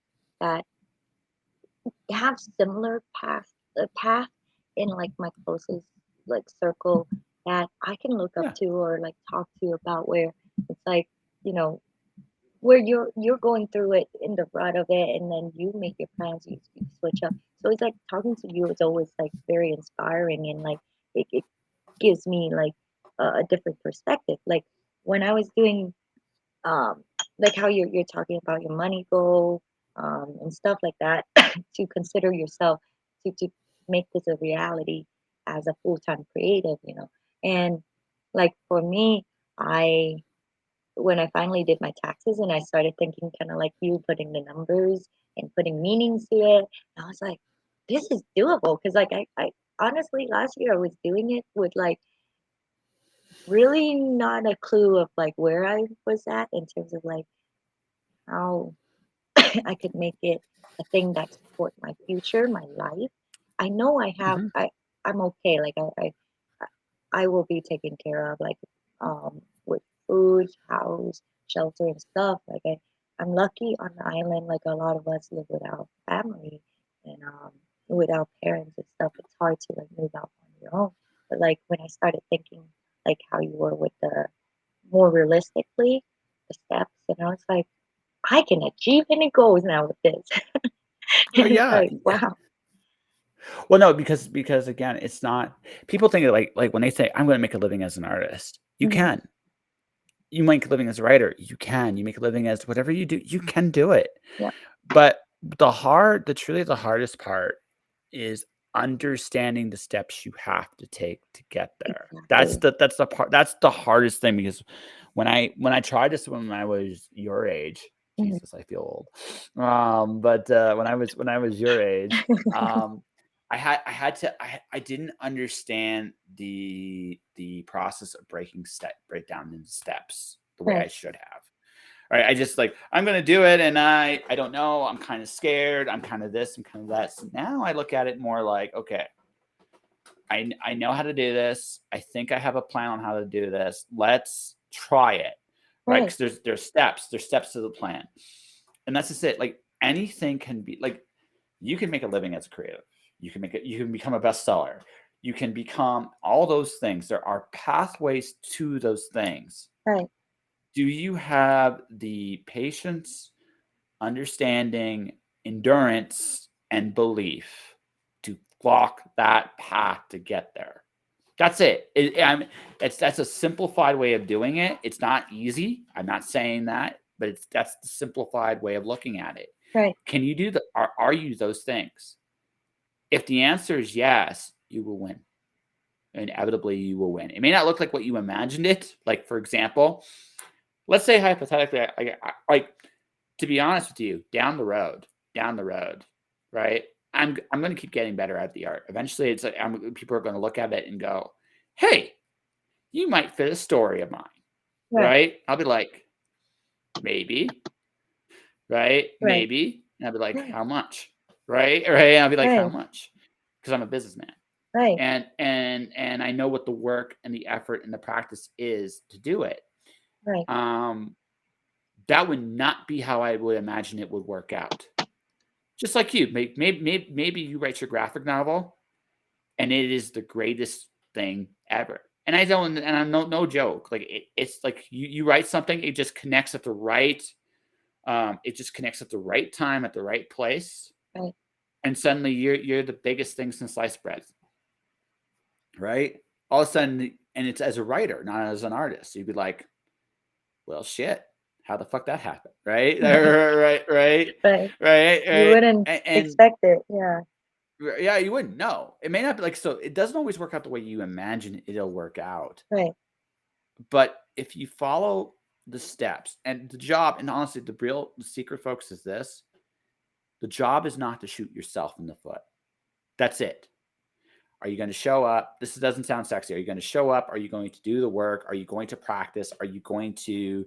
that have similar path in like my closest like circle that I can look up Yeah. to or like talk to about where it's like you know where you're going through it in the rut of it and then you make your plans, you switch up. So it's like talking to you is always like very inspiring and like it gives me like a different perspective. Like when I was doing um like how you're talking about your money goal and stuff like that to consider yourself to make this a reality as a full-time creative. And like for me, I when I finally did my taxes and I started thinking kind of like you, putting the numbers and putting meanings to it, I was like, this is doable. Because like I honestly last year I was doing it with like really not a clue of like where I was at in terms of like how I could make it a thing that support my future, my life. I know Hmm. I'm okay. Like I will be taken care of like with food, house, shelter and stuff. Like I'm lucky on the island, like a lot of us live without family and without parents and stuff. It's hard to like move out on your own. But like when I started thinking like how you were with the more realistically the steps and I was like I can achieve any goals now with this. Oh And it's yeah. like, wow. Well, no, because again, it's not. People think of like when they say I'm going to make a living as an artist. You Mhm. can. You make a living as a writer. You can. You make a living as whatever you do. You can do it. Yeah, But truly the hardest part is understanding the steps you have to take to get there. exactly. That's the hardest thing because when I tried this when I was your age, Mhm. Jesus, I feel old. But when I was your age, I didn't understand the process of break down into steps the way I Right. should have. right? I just like, I'm going to do it. And I don't know. I'm kind of scared. I'm kind of this. I'm kind of that. So now I look at it more like, okay, I know how to do this. I think I have a plan on how to do this. Let's try it. Right. Right, Cause there's steps to the plan. And that's just it. Like anything can be like, you can make a living as a creative. You can become a bestseller. You can become all those things. There are pathways to those things. right, Do you have the patience, understanding, endurance, and belief to walk that path to get there? That's it. That's a simplified way of doing it. It's not easy. I'm not saying that, but that's the simplified way of looking at it. right, Can you do the? Are you those things? If the answer is yes, you will win. Inevitably, you will win. It may not look like what you imagined it. Like for example, let's say hypothetically, like to be honest with you, down the road, right? I'm going to keep getting better at the art. Eventually, it's like people are going to look at it and go, "Hey, you might fit a story of mine," right, right? I'll be like, maybe, right? right, Maybe, and I'll be like, right, how much, right? Right? And I'll be like, how right, much? Because I'm a businessman, right, and I know what the work and the effort and the practice is to do it. right, Um, that would not be how I would imagine it would work out. Just like you, maybe you write your graphic novel and it is the greatest thing ever. And I don't, and I'm no joke. Like it's like you write something, it just connects at the right, it just connects at the right time at the right place, right, and suddenly you're the biggest thing since sliced bread, right? All of a sudden, and it's as a writer, not as an artist. You'd be like, well, shit, how the fuck that happened, right? right, Right, right. right, You right, wouldn't and expect it. Yeah, yeah, you wouldn't know. It may not be like so. It doesn't always work out the way you imagine it'll work out. right, But if you follow the steps and the job, and honestly, the secret, folks, is this: the job is not to shoot yourself in the foot. That's it. Are you going to show up? This doesn't sound sexy. Are you going to show up? Are you going to do the work? Are you going to practice? Are you going to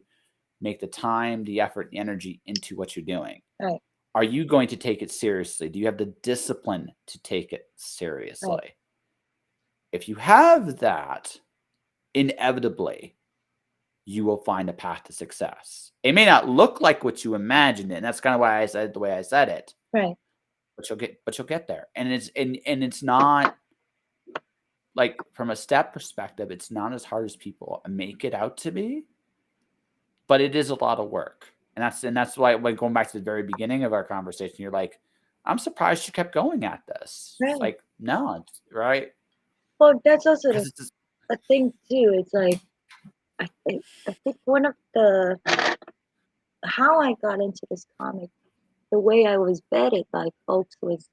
make the time, the effort, the energy into what you're doing? right, Are you going to take it seriously? Do you have the discipline to take it right, seriously? If you have that, inevitably, you will find a path to success. It may not look like what you imagined, and that's kind of why I said it the way I said it. right, But you'll get there. And it's not like from a step perspective, it's not as hard as people make it out to be, but it is a lot of work. And that's why when going back to the very beginning of our conversation, you're like, I'm surprised you kept going at this. It's right. like, no, it's right. Well, that's also Because it's just, a thing too. It's like I think one of the how I got into this comic, the way I was vetted by folks was,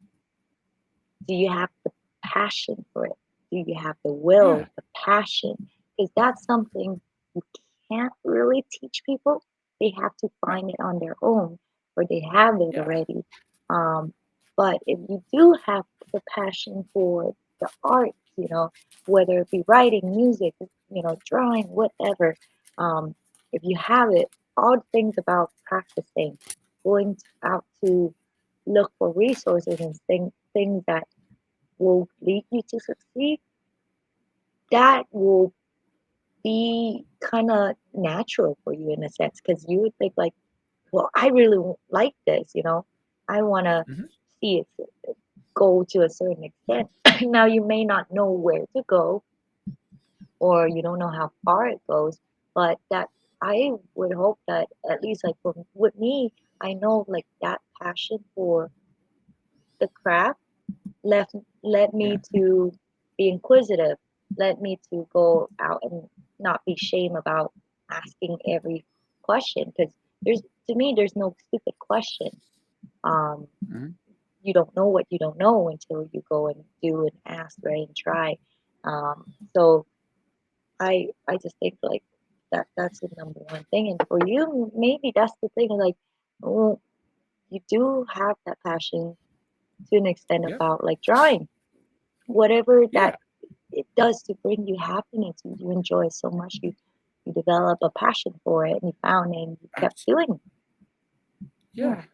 do you have the passion for it? Do you have the yeah, will, the passion? Because that's something you can't really teach people. They have to right. find it on their own, or they have it Yeah, already. Um, but if you do have the passion for the art, whether it be writing, music, drawing, whatever, um, if you have it, all the things about practicing, going out to look for resources and things that will lead you to succeed, that will be kind of natural for you in a sense, because you would think like, well, I really like this, I want to mhm, see it go to a certain extent. Now you may not know where to go, or you don't know how far it goes, but that I would hope that at least like with me, I know like that passion for the craft left led yeah, me to be inquisitive, led me to go out and not be shame about asking every question, because there's to me there's no stupid question. Um, mhm, you don't know what you don't know until you go and do and ask, right, and try. So I just think like that's the number one thing. And for you, maybe that's the thing. Like, oh, you do have that passion to an extent yeah, about like drawing, whatever that yeah, it does to bring you happiness. You enjoy so much. You you develop a passion for it and you found it and you kept Abs- doing it. yeah, Yeah.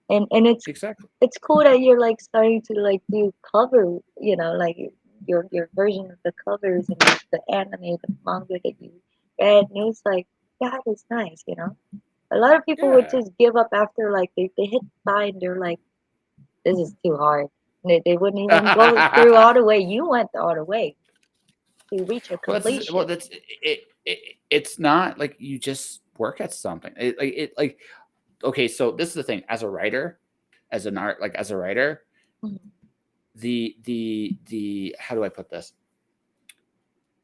And exactly. it's cool that you're like starting to like do cover, like your version of the covers and like the anime, the manga that you read, and it's like that is nice. A lot of people would Yeah. just give up after like they hit die and they're like, this is too hard. And they wouldn't even go through all the way. You went all the way to reach a Well, completion. that's it's not like you just work at something. Like okay, so this is the thing. As a writer, as an art, like as a writer, Mhm. the how do I put this?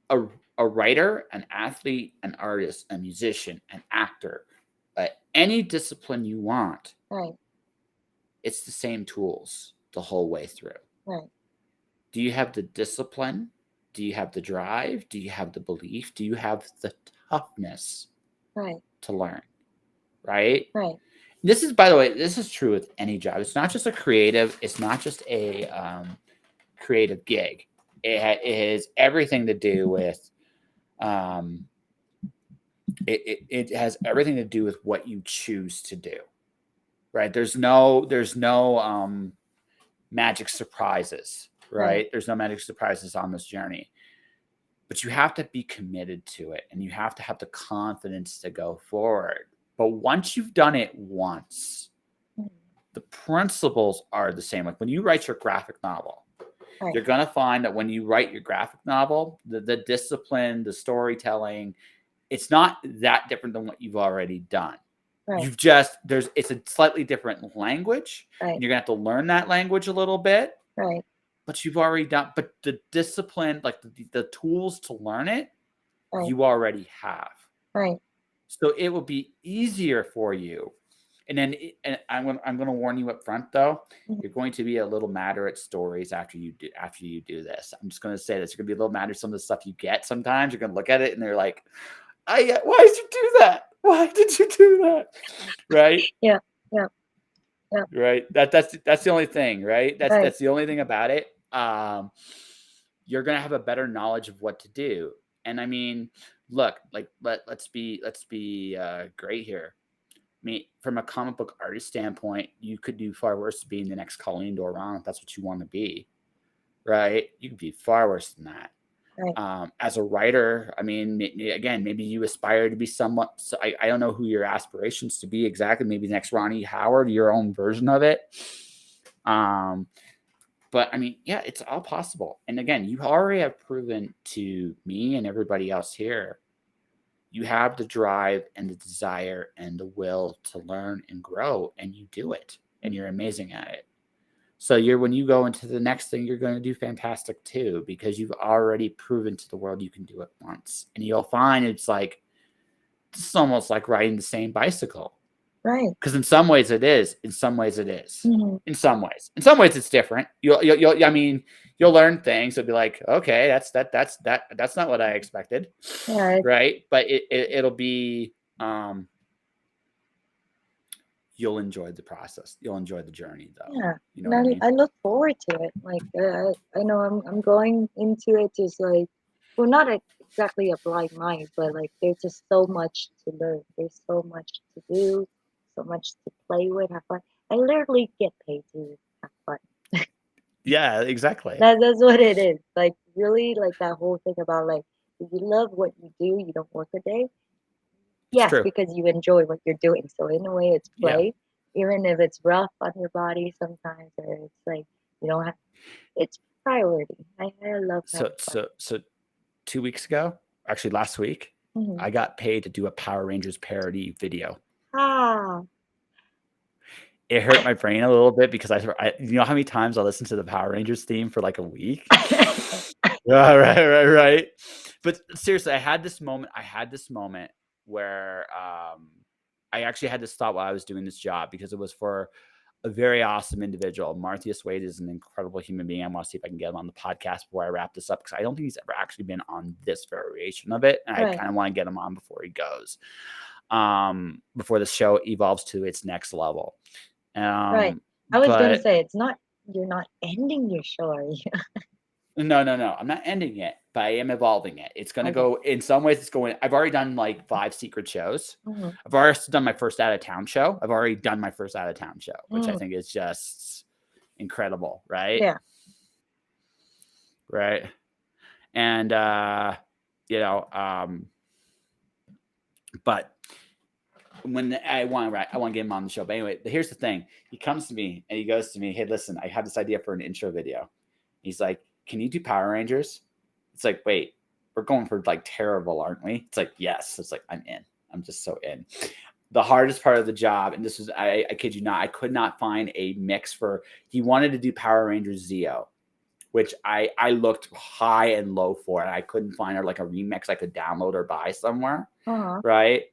A a writer, an athlete, an artist, a musician, an actor, any discipline you want, Right, it's the same tools the whole way through. right, Do you have the discipline? Do you have the drive? Do you have the belief? Do you have the toughness right, to learn? Right? right, This is, by the way, this is true with any job. It's not just a creative. It's not just a creative gig. It has everything to do with. Um, it has everything to do with what you choose to do. Right? There's no magic surprises. right, Right? There's no magic surprises on this journey. But you have to be committed to it, and you have to have the confidence to go forward. But once you've done it once, mhm, the principles are the same. Like when you write your graphic novel, right, you're going to find that when you write your graphic novel, the discipline, the storytelling, it's not that different than what you've already done. right, It's a slightly different language, right, and you're going to have to learn that language a little bit, right, but you've already done, but the discipline, like the tools to learn it, right, you already have. right. So it will be easier for you. And I'm gonna warn you up front though, Mhm. you're going to be a little madder at stories after you do this. I'm just gonna say this. You're gonna be a little madder at some of the stuff you get sometimes. You're gonna look at it and they're like, why did you do that? Why did you do that? Right? Yeah, yeah, yeah, Right. That's the only thing, right? That's right, that's the only thing about it. You're gonna have a better knowledge of what to do. And I mean, look, like let's be great here. I mean, from a comic book artist standpoint, you could do far worse being the next Colleen Doran if that's what you want to be, right? You could be far worse than that. right, As a writer, I mean, again, maybe you aspire to be somewhat. So I don't know who your aspirations to be exactly. Maybe the next Ronnie Howard, your own version of it. Um, but I mean, yeah, it's all possible. And again, you already have proven to me and everybody else here, you have the drive and the desire and the will to learn and grow, and you do it, and you're amazing at it. So when you go into the next thing, you're going to do fantastic too, because you've already proven to the world you can do it once. And you'll find it's almost like riding the same bicycle. right. Because in some ways it is. In some ways it is. Mhm. In some ways it's different. I mean, you'll learn things. It'll be like, okay, that's not what I expected, Yeah, right? But it'll be, um, you'll enjoy the process. You'll enjoy the journey, though. yeah. You know And what I mean? I look forward to it. Like I know I'm going into it just like, well, not exactly a blind mind, but like there's just so much to learn. There's so much to do, so much to play with, have fun. I literally get paid to have fun. Yeah, exactly. That's what it is. Like really, like that whole thing about like if you love what you do, you don't work a day. It's Yes, true. because you enjoy what you're doing. So in a way, it's Yeah. play, even if it's rough on your body sometimes, or it's like you don't have. It's priority. I love So having fun. so so 2 weeks ago, actually last week, Hmm. I got paid to do a Power Rangers parody video. Ah, It hurt my brain a little bit because you know how many times I listened to the Power Rangers theme for like a week? Yeah, right. But seriously, I had this moment where I actually had to stop while I was doing this job because it was for a very awesome individual. Marthius Wade is an incredible human being. I want to see if I can get him on the podcast before I wrap this up because I don't think he's ever actually been on this variation of it. And I right, kind of want to get him on before he goes, before the show evolves to its next level. right. Um, I was gonna but say it's not. You're not ending your show, are you? no. I'm not ending it. but I am evolving it. It's going to Okay. go in some ways. It's going. I've already done like 5 secret shows. Mhm. I've already done my first out of town show. I've already done my first out of town show, which I Mm. think is just incredible, right? Yeah. Right. And you know, but when I want to get him on the show. But anyway, here's the thing. He comes to me and he goes to me, "Hey, listen, I have this idea for an intro video." He's like, "Can you do Power Rangers?" It's like, wait, we're going for like terrible, aren't we? It's like, yes. It's like, I'm in. I'm just so in. The hardest part of the job, and this was, I kid you not, I could not find a mix for. He wanted to do Power Rangers Zeo, which I looked high and low for, and I couldn't find her like a remix I could download or buy somewhere, Uh-huh. right?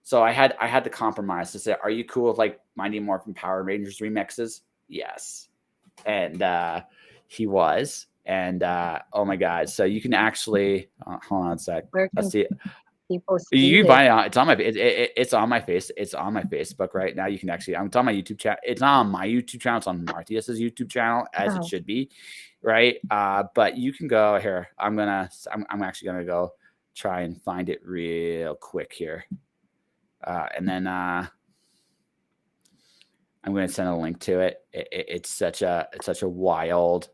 So I had to compromise to say, are you cool with like Mighty Morphin Power Rangers remixes? Yes, and he was, and oh my god! So you can actually hold on a sec. Where Let's can see. people You see can this? find it. It's on my. It's on my face. It's on my Facebook right now. You can actually. It's on my YouTube channel. It's not on my YouTube channel. It's on Martius's YouTube channel, as it Uh-huh. should be, right? But you can go here. I'm actually gonna go try and find it real quick here, and then I'm gonna send a link to it. It's such a wild.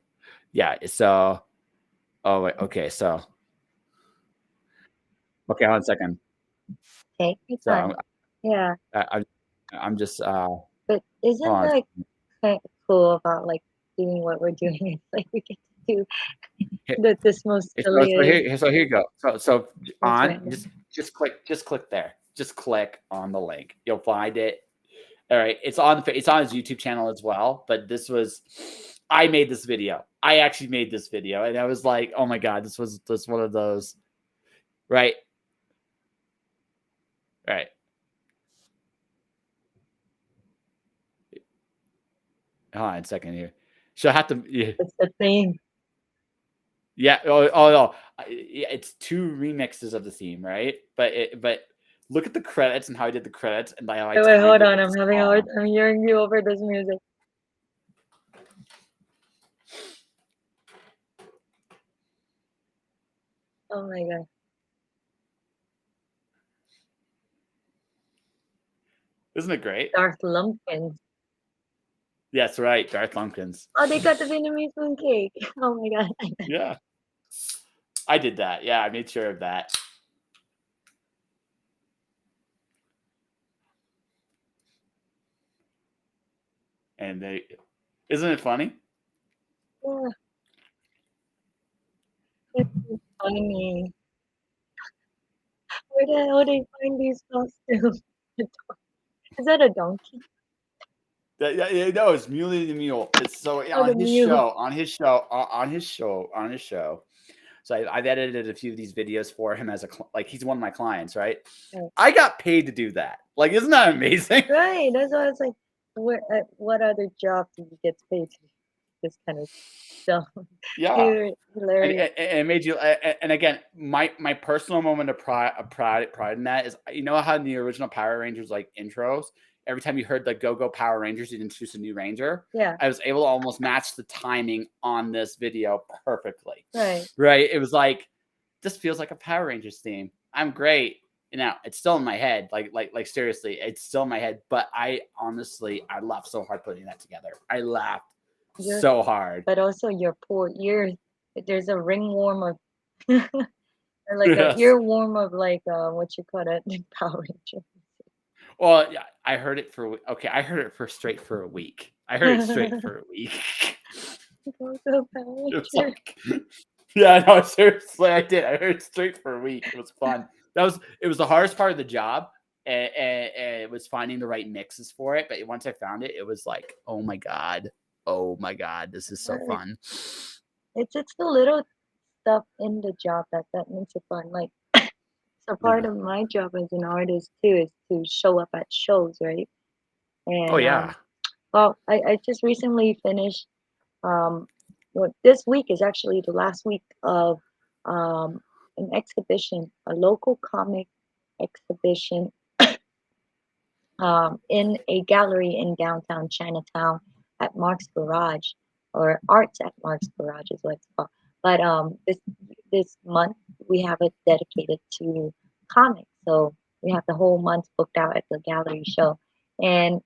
Yeah. So. Oh wait. Okay. So. Okay. Hold on a second. Take your So time. Yeah. I'm just But hold isn't on. that kind of cool about like doing what we're doing? It's like we get to do this most So silliest, here you go. So most on random. just click there. Just click on the link. You'll find it. All right. It's on his YouTube channel as well. But I made this video. I actually made this video, and I was like, oh my god, this one of those. Right. Right. Hold on a second here. She'll have to. Yeah. It's the thing. Yeah. Oh no. Yeah, it's 2 remixes of the theme, right? But look at the credits and how I did the credits and how I Wait, timed hold it on. with I'm the having a hard song. time hearing you over this music. Oh my god. Isn't it great? Darth Lumpkins. Yes, right. Darth Lumpkins. Oh, they got the Vietnamese mooncake. Oh my god. Yeah, I did that. Yeah, I made sure of that. And isn't it funny? Yeah, it's funny. Where the hell they find these costumes? Is that a donkey? Yeah, no, it's Muley the Mule. It's so Oh, the mule. on his show. So I've edited a few of these videos for him as like he's one of my clients, right? Right. I got paid to do that. Like, isn't that amazing? Right. That's why it's like, what other job do you get paid to do this kind of stuff? Yeah. You're And, hilarious. and it made you and again my personal moment of pride in that is, you know how in the original Power Rangers like intros, every time you heard the Go Power Rangers, you'd introduce a new ranger. Yeah. I was able to almost match the timing on this video perfectly. Right. Right, it was like, this feels like a Power Rangers theme. I'm great. It's still in my head, like seriously, it's still in my head, but I laughed so hard putting that together. I laughed You're, so hard. but also your poor ears. There's a ringworm of, or like a Yes. earworm of like what you call it, Power Ranger. Well, yeah, I heard it I heard it for straight for a week. I heard it straight for a week. Go Power It was Ranger. like, yeah, no, seriously, I did. I heard it straight for a week. It was fun. It was the hardest part of the job, and it was finding the right mixes for it. But once I found it, it was like, oh my god, this is so Right. fun. It's the little stuff in the job that makes it fun. Like, so part Yeah. of my job as an artist too is to show up at shows, right? Oh And yeah. well, I just recently finished. Well, this week is actually the last week of um, an exhibition, a local comic exhibition in a gallery in downtown Chinatown at Mark's Garage, or Arts at Mark's Garage is what it's called. But this this month we have it dedicated to comics. So we have the whole month booked out at the gallery show. And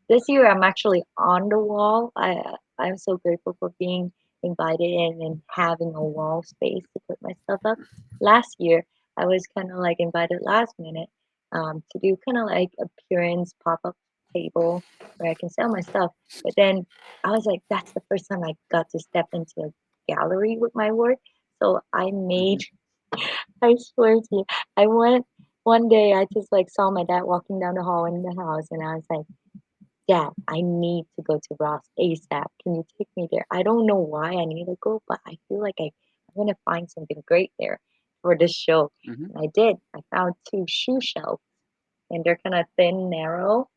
this year I'm actually on the wall. I'm so grateful for being invited in and having a wall space to put my stuff up. Last year I was kind of like invited last minute to do kind of like appearance pop-up table where I can sell my stuff. But then I was like, that's the first time I got to step into a gallery with my work. So I made, Mhm. I swear to you, I went one day. I just like saw my dad walking down the hall in the house, and I was like, Dad, I need to go to Ross ASAP. Can you take me there? I don't know why I need to go, but I feel like I'm gonna find something great there for this show. Mhm. And I did. I found two shoe shelves, and they're kind of thin, narrow,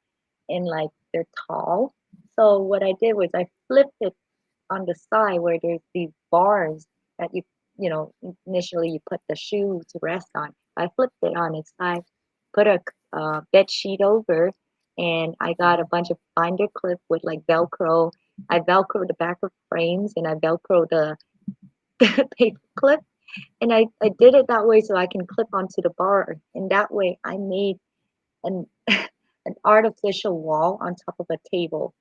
and like they're tall. So what I did was I flipped it on the side where there's these bars that initially you put the shoe to rest on. I flipped it on its side, put a bed sheet over, and I got a Mhm. bunch of binder clip with like Velcro. I Velcro the back of frames and I Velcro the paper clip. And I did it that way so I can clip onto the bar. And that way I made an an artificial wall on top of a table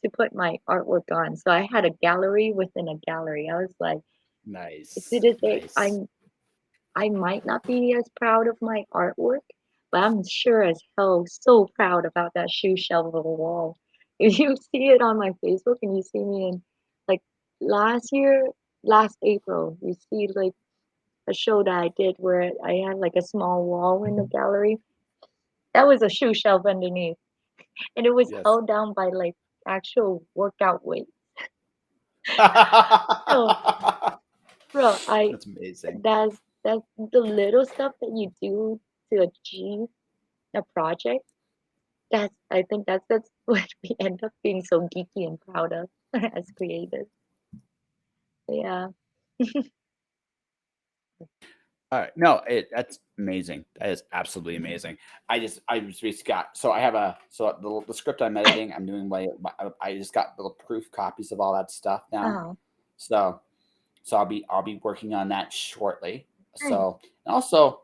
to put my artwork on. So I had a gallery within a gallery. I was like, to Nice. this day, Nice. I might not be as proud of my artwork, but I'm sure as hell so proud about that shoe shelf of a wall. If you see it on my Facebook and you see me in like last year, last April, you see like a show that I did where I had like a small wall in the gallery. That was a shoe shelf underneath, and it was Yes. held down by like actual workout weight. So bro, That's amazing. that's the little stuff that you do to achieve a project. I think that's what we end up being so geeky and proud of as creators. Yeah. All right. No, that's amazing. That is absolutely amazing. I just basically got, so I have the script I'm editing. I'm doing I just got little proof copies of all that stuff now. Oh, So I'll be working on that shortly. nice. So, and also,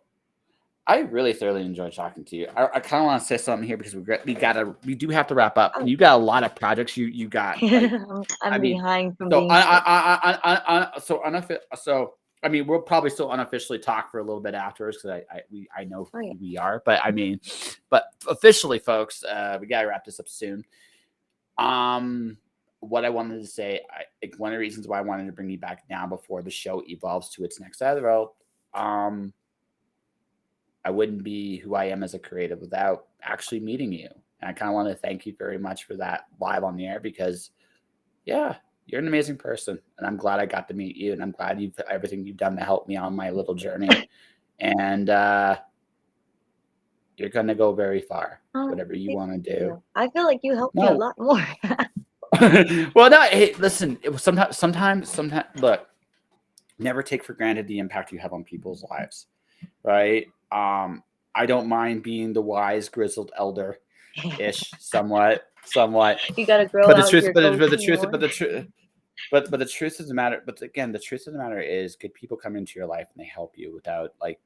I really thoroughly enjoyed talking to you. I kind of want to say something here because we do have to wrap up, and Oh, you got a lot of projects you got, like, I I'm mean, behind from so being sick. so I mean, we'll probably still unofficially talk for a little bit afterwards because I know Oh yeah. who we are, but I mean, but officially, folks, we gotta wrap this up soon. Um, what I wanted to say, like, one of the reasons why I wanted to bring you back now before the show evolves to its next level, um, I wouldn't be who I am as a creative without actually meeting you. And I kind of want to thank you very much for that live on the air because, yeah, you're an amazing person. And I'm glad I got to meet you. And I'm glad you've everything you've done to help me on my little journey. And you're going to go very far, Oh, whatever you thank want to do. you. I feel like you helped me a No. lot more. Well, no, hey, listen, sometimes, look, never take for granted the impact you have on people's lives, right? I don't mind being the wise, grizzled elder ish, somewhat. You gotta grow But the out truth, your but the goatee truth, more. but the truth, but the truth of the matter. But again, the truth of the matter is, good people come into your life and they help you without, like,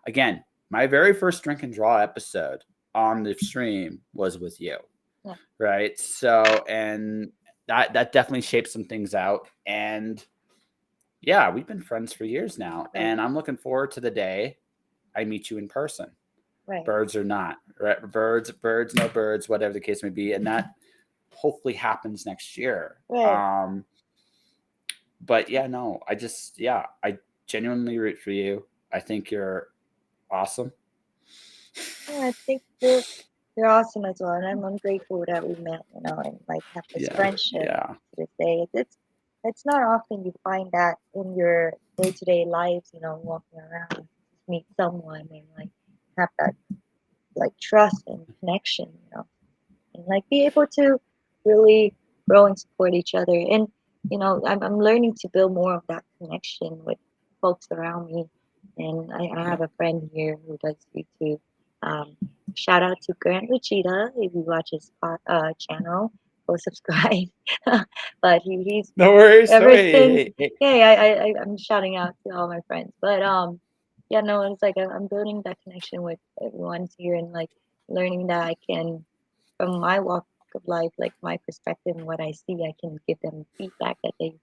again, my very first drink and draw episode on the stream was with you, Yeah, right? So, and that definitely shaped some things out, and yeah, we've been friends for years now, right, and I'm looking forward to the day I meet you in person, right, birds or not, right? Birds, no birds, whatever the case may be, and that hopefully happens next year. right. But yeah, no, I genuinely root for you. I think you're awesome. Yeah, I think you're awesome as well, and I'm grateful that we met, and like have this Yeah, friendship yeah, to this day. It's not often you find that in your day-to-day lives, walking around, just meet someone and like have that like trust and connection, and like be able to really grow and support each other. And I'm learning to build more of that connection with folks around me. And I yeah. have a friend here who does YouTube. Um, Shout out to Grant Wichita if you watch his channel. go subscribe. But he's No worries. No, ever hey, since, hey, hey. yeah, I'm shouting out to all my friends. But yeah, no, it's like I'm building that connection with everyone's here and like learning that I can, from my walk of life, like my perspective and what I see, I can give them feedback that they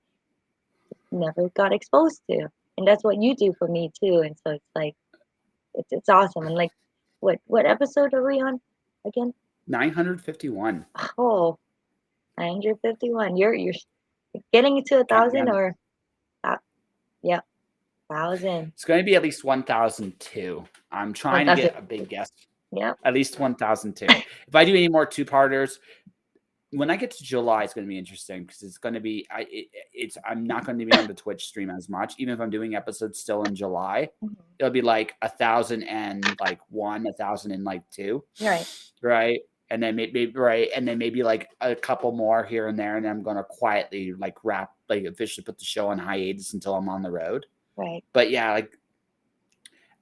never got exposed to. And that's what you do for me too. And so it's like it's awesome. And like what episode are we on again? 951. Oh, 951. You're getting to a Counting thousand down. or yeah, thousand. It's going to be at least 1002. I'm One trying to thousand. get a big guess. Yep. At least 1002. If I do any more two-parters, when I get to July, it's going to be interesting because it's going to be I'm not going to be on the Twitch stream as much. Even if I'm doing episodes still in July, Mhm. it'll be like 1,001, 1,002, Right. right? And then maybe right, and then maybe like a couple more here and there, and then I'm going to quietly like officially put the show on hiatus until I'm on the road. Right. But yeah, like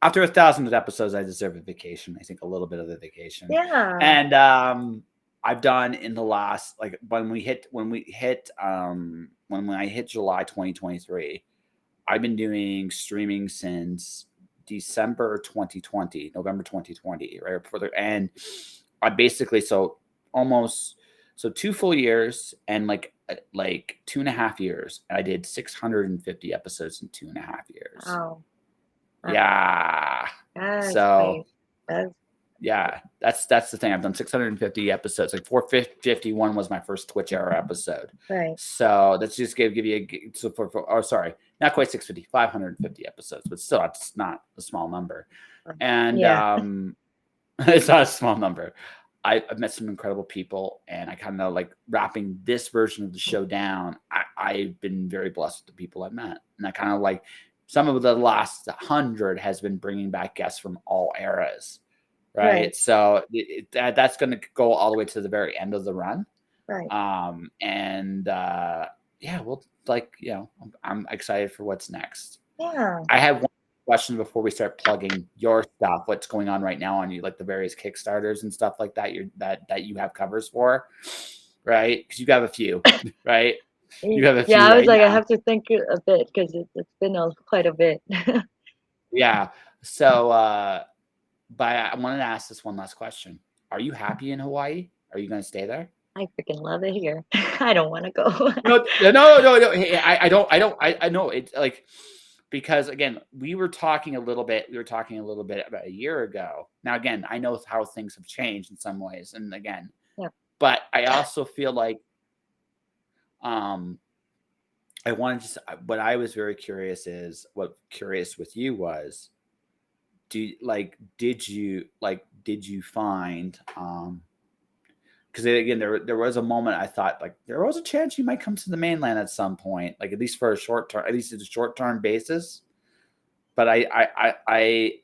after 1,000 episodes, I deserve a vacation. I think a little bit of a vacation. Yeah. And I've done in the last like when I hit July 2023, I've been doing streaming since December 2020, November 2020, right before and I basically almost 2 full years and like 2.5 years. And I did 650 episodes in 2.5 years. Wow. Wow. Yeah. That's So great. That's yeah, that's the thing. I've done 650 episodes. Like 451 was my first Twitch era episode. right. So that's just give you so oh sorry, not quite 650, 550 episodes, but still it's not a small number. And Yeah. it's not a small number. I've met some incredible people, and I kind of like wrapping this version of the show down. I've been very blessed with the people I've met, and I kind of like some of the last 100 has been bringing back guests from all eras, Right. right? So that's going to go all the way to the very end of the run. Right. And yeah, well, like I'm excited for what's next. Yeah. I have one question before we start plugging your stuff. What's going on right now on you, like the various Kickstarters and stuff like that? That you have covers for, right? Because you have a few, right? You have a Yeah, few I was right like, I now. have to think a bit because it's been quite a bit. Yeah. So, but I wanted to ask this one last question. Are you happy in Hawaii? Are you going to stay there? I freaking love it here. I don't want to go. No. Hey, I know it's like because again, we were talking a little bit. We were talking a little bit about a year ago. Now, again, I know how things have changed in some ways, and again, Yeah. but I also feel like um I wanted to. What I was very curious is what curious with you was. Did you find because again there was a moment I thought like there was a chance you might come to the mainland at some point, like at least for a short term, at least at a short term basis. But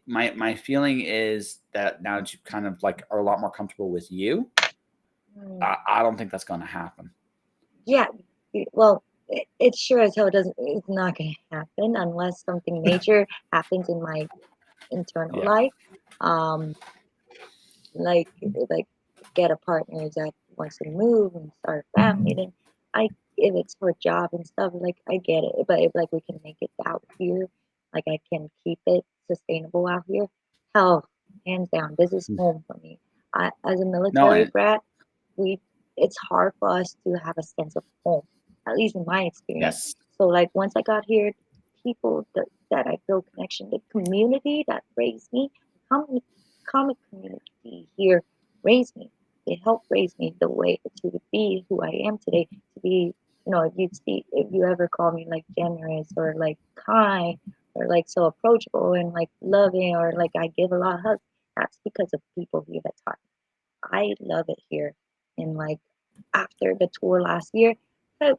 my feeling is that now that you kind of like are a lot more comfortable with you, Mm. I don't think that's going to happen. Yeah. Well, it sure as hell doesn't. It's not going to happen unless something major happens in my internal Yeah. life. Um, like get a partner that wants to move and start a family. Then I, if it's for job and stuff, like I get it. But if like we can make it out here, like I can keep it sustainable out here, hell, hands down, this is home for me. As a No, military and brat, we it's hard for us to have a sense of home, at least in my experience. yes. So like once I got here, people that I built connection, the community that raised me, the comic community here raised me. They helped raise me the way to be who I am today. To be, if you ever call me like generous or like kind or like so approachable and like loving or like I give a lot of hugs, that's because of people here that taught me. I love it here. And like after the tour last year,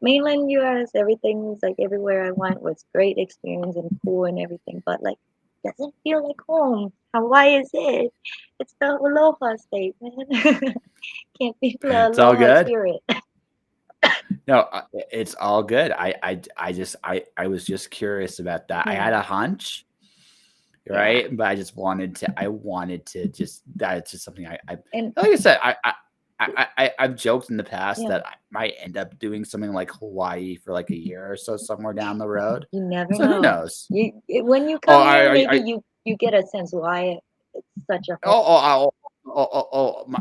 mainland US, everything was like everywhere I went was great experience and cool and everything, but like doesn't feel like home. Hawaii is it? It's the aloha state, man. Can't beat the It's all aloha good. spirit. No, it's all good. I was just curious about that. I had a hunch, Yeah. right? But I wanted to just that's just something I And like I said, I've joked in the past Yeah. that I might end up doing something like Hawaii for like a year or so somewhere down the road. You never So who know. knows? When you Oh, come here, maybe you get a sense why it's such a home.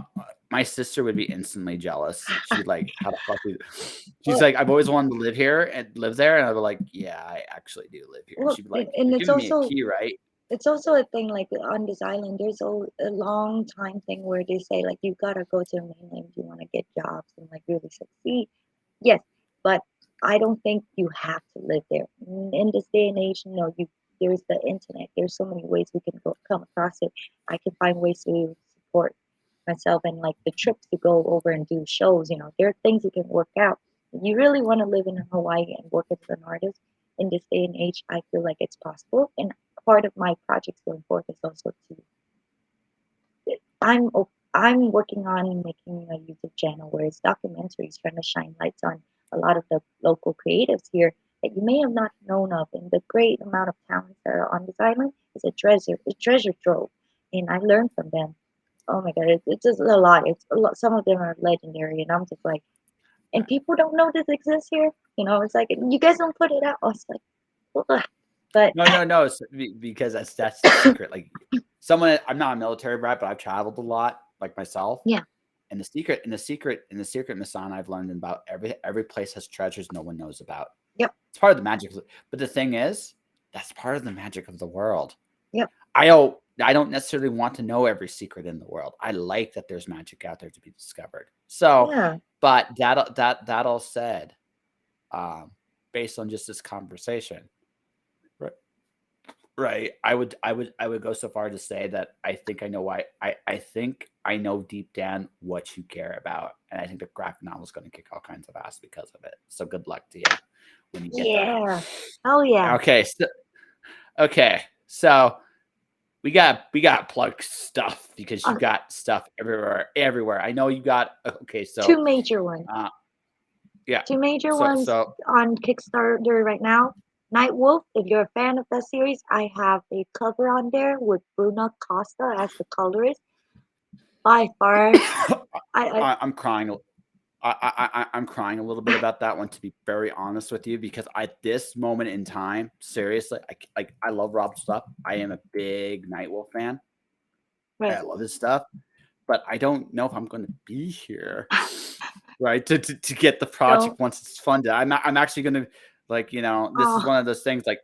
my sister would be instantly jealous. She'd be like, "How the fuck?" She's Well, like, "I've always wanted to live here and live there," and I'd be like, "Yeah, I actually do live here." And well, she'd be like, and "You're giving me a key, right?" it's also a thing like on this island. There's a long time thing where they say like you gotta go to the mainland if you want to get jobs and like really succeed. Yes, but I don't think you have to live there. In this day and age, you there's the internet. There's so many ways we can come across it. I can find ways to support myself and like the trips to go over and do shows. There are things you can work out. If you really want to live in Hawaii and work as an artist in this day and age, I feel like it's possible. And part of my projects going forward is also to I'm working on making a YouTube channel where it's documentaries trying to shine lights on a lot of the local creatives here that you may have not known of. And the great amount of talents that are on this island is a treasure trove. And I learned from them. Oh my God, it's just a lot. It's a lot. Some of them are legendary, and I'm just like, and people don't know this exists here. It's like you guys don't put it out. I was like, ugh. But No. Because that's the secret. Like, I'm not a military brat, but I've traveled a lot, like myself. yeah, And the secret, Masan, I've learned about every place has treasures no one knows about. yep, It's part of the magic. But the thing is, that's part of the magic of the world. yep, I don't necessarily want to know every secret in the world. I like that there's magic out there to be discovered. So, yeah. but that all said, um, based on just this conversation, right? Right. I would go so far to say that I think I know why. I think I know deep down what you care about, and I think the graphic novel is going to kick all kinds of ass because of it. So good luck to you when you get there. Yeah. Oh yeah. Okay, so we got plug stuff because you Uh, got stuff everywhere. I know you got okay. So two major ones. uh, yeah. Two major So ones so on Kickstarter right now. Night Wolf, if you're a fan of that series, I have a cover on there with Bruna Costa as the colorist. By far, I I'm crying. I'm crying a little bit about that one, to be very honest with you, because at this moment in time, seriously, I love Rob's stuff. I am a big Nightwolf fan. right. I love his stuff, but I don't know if I'm going to be here, right? To get the Don't. project once it's funded. I'm actually going to this is Oh, one of those things like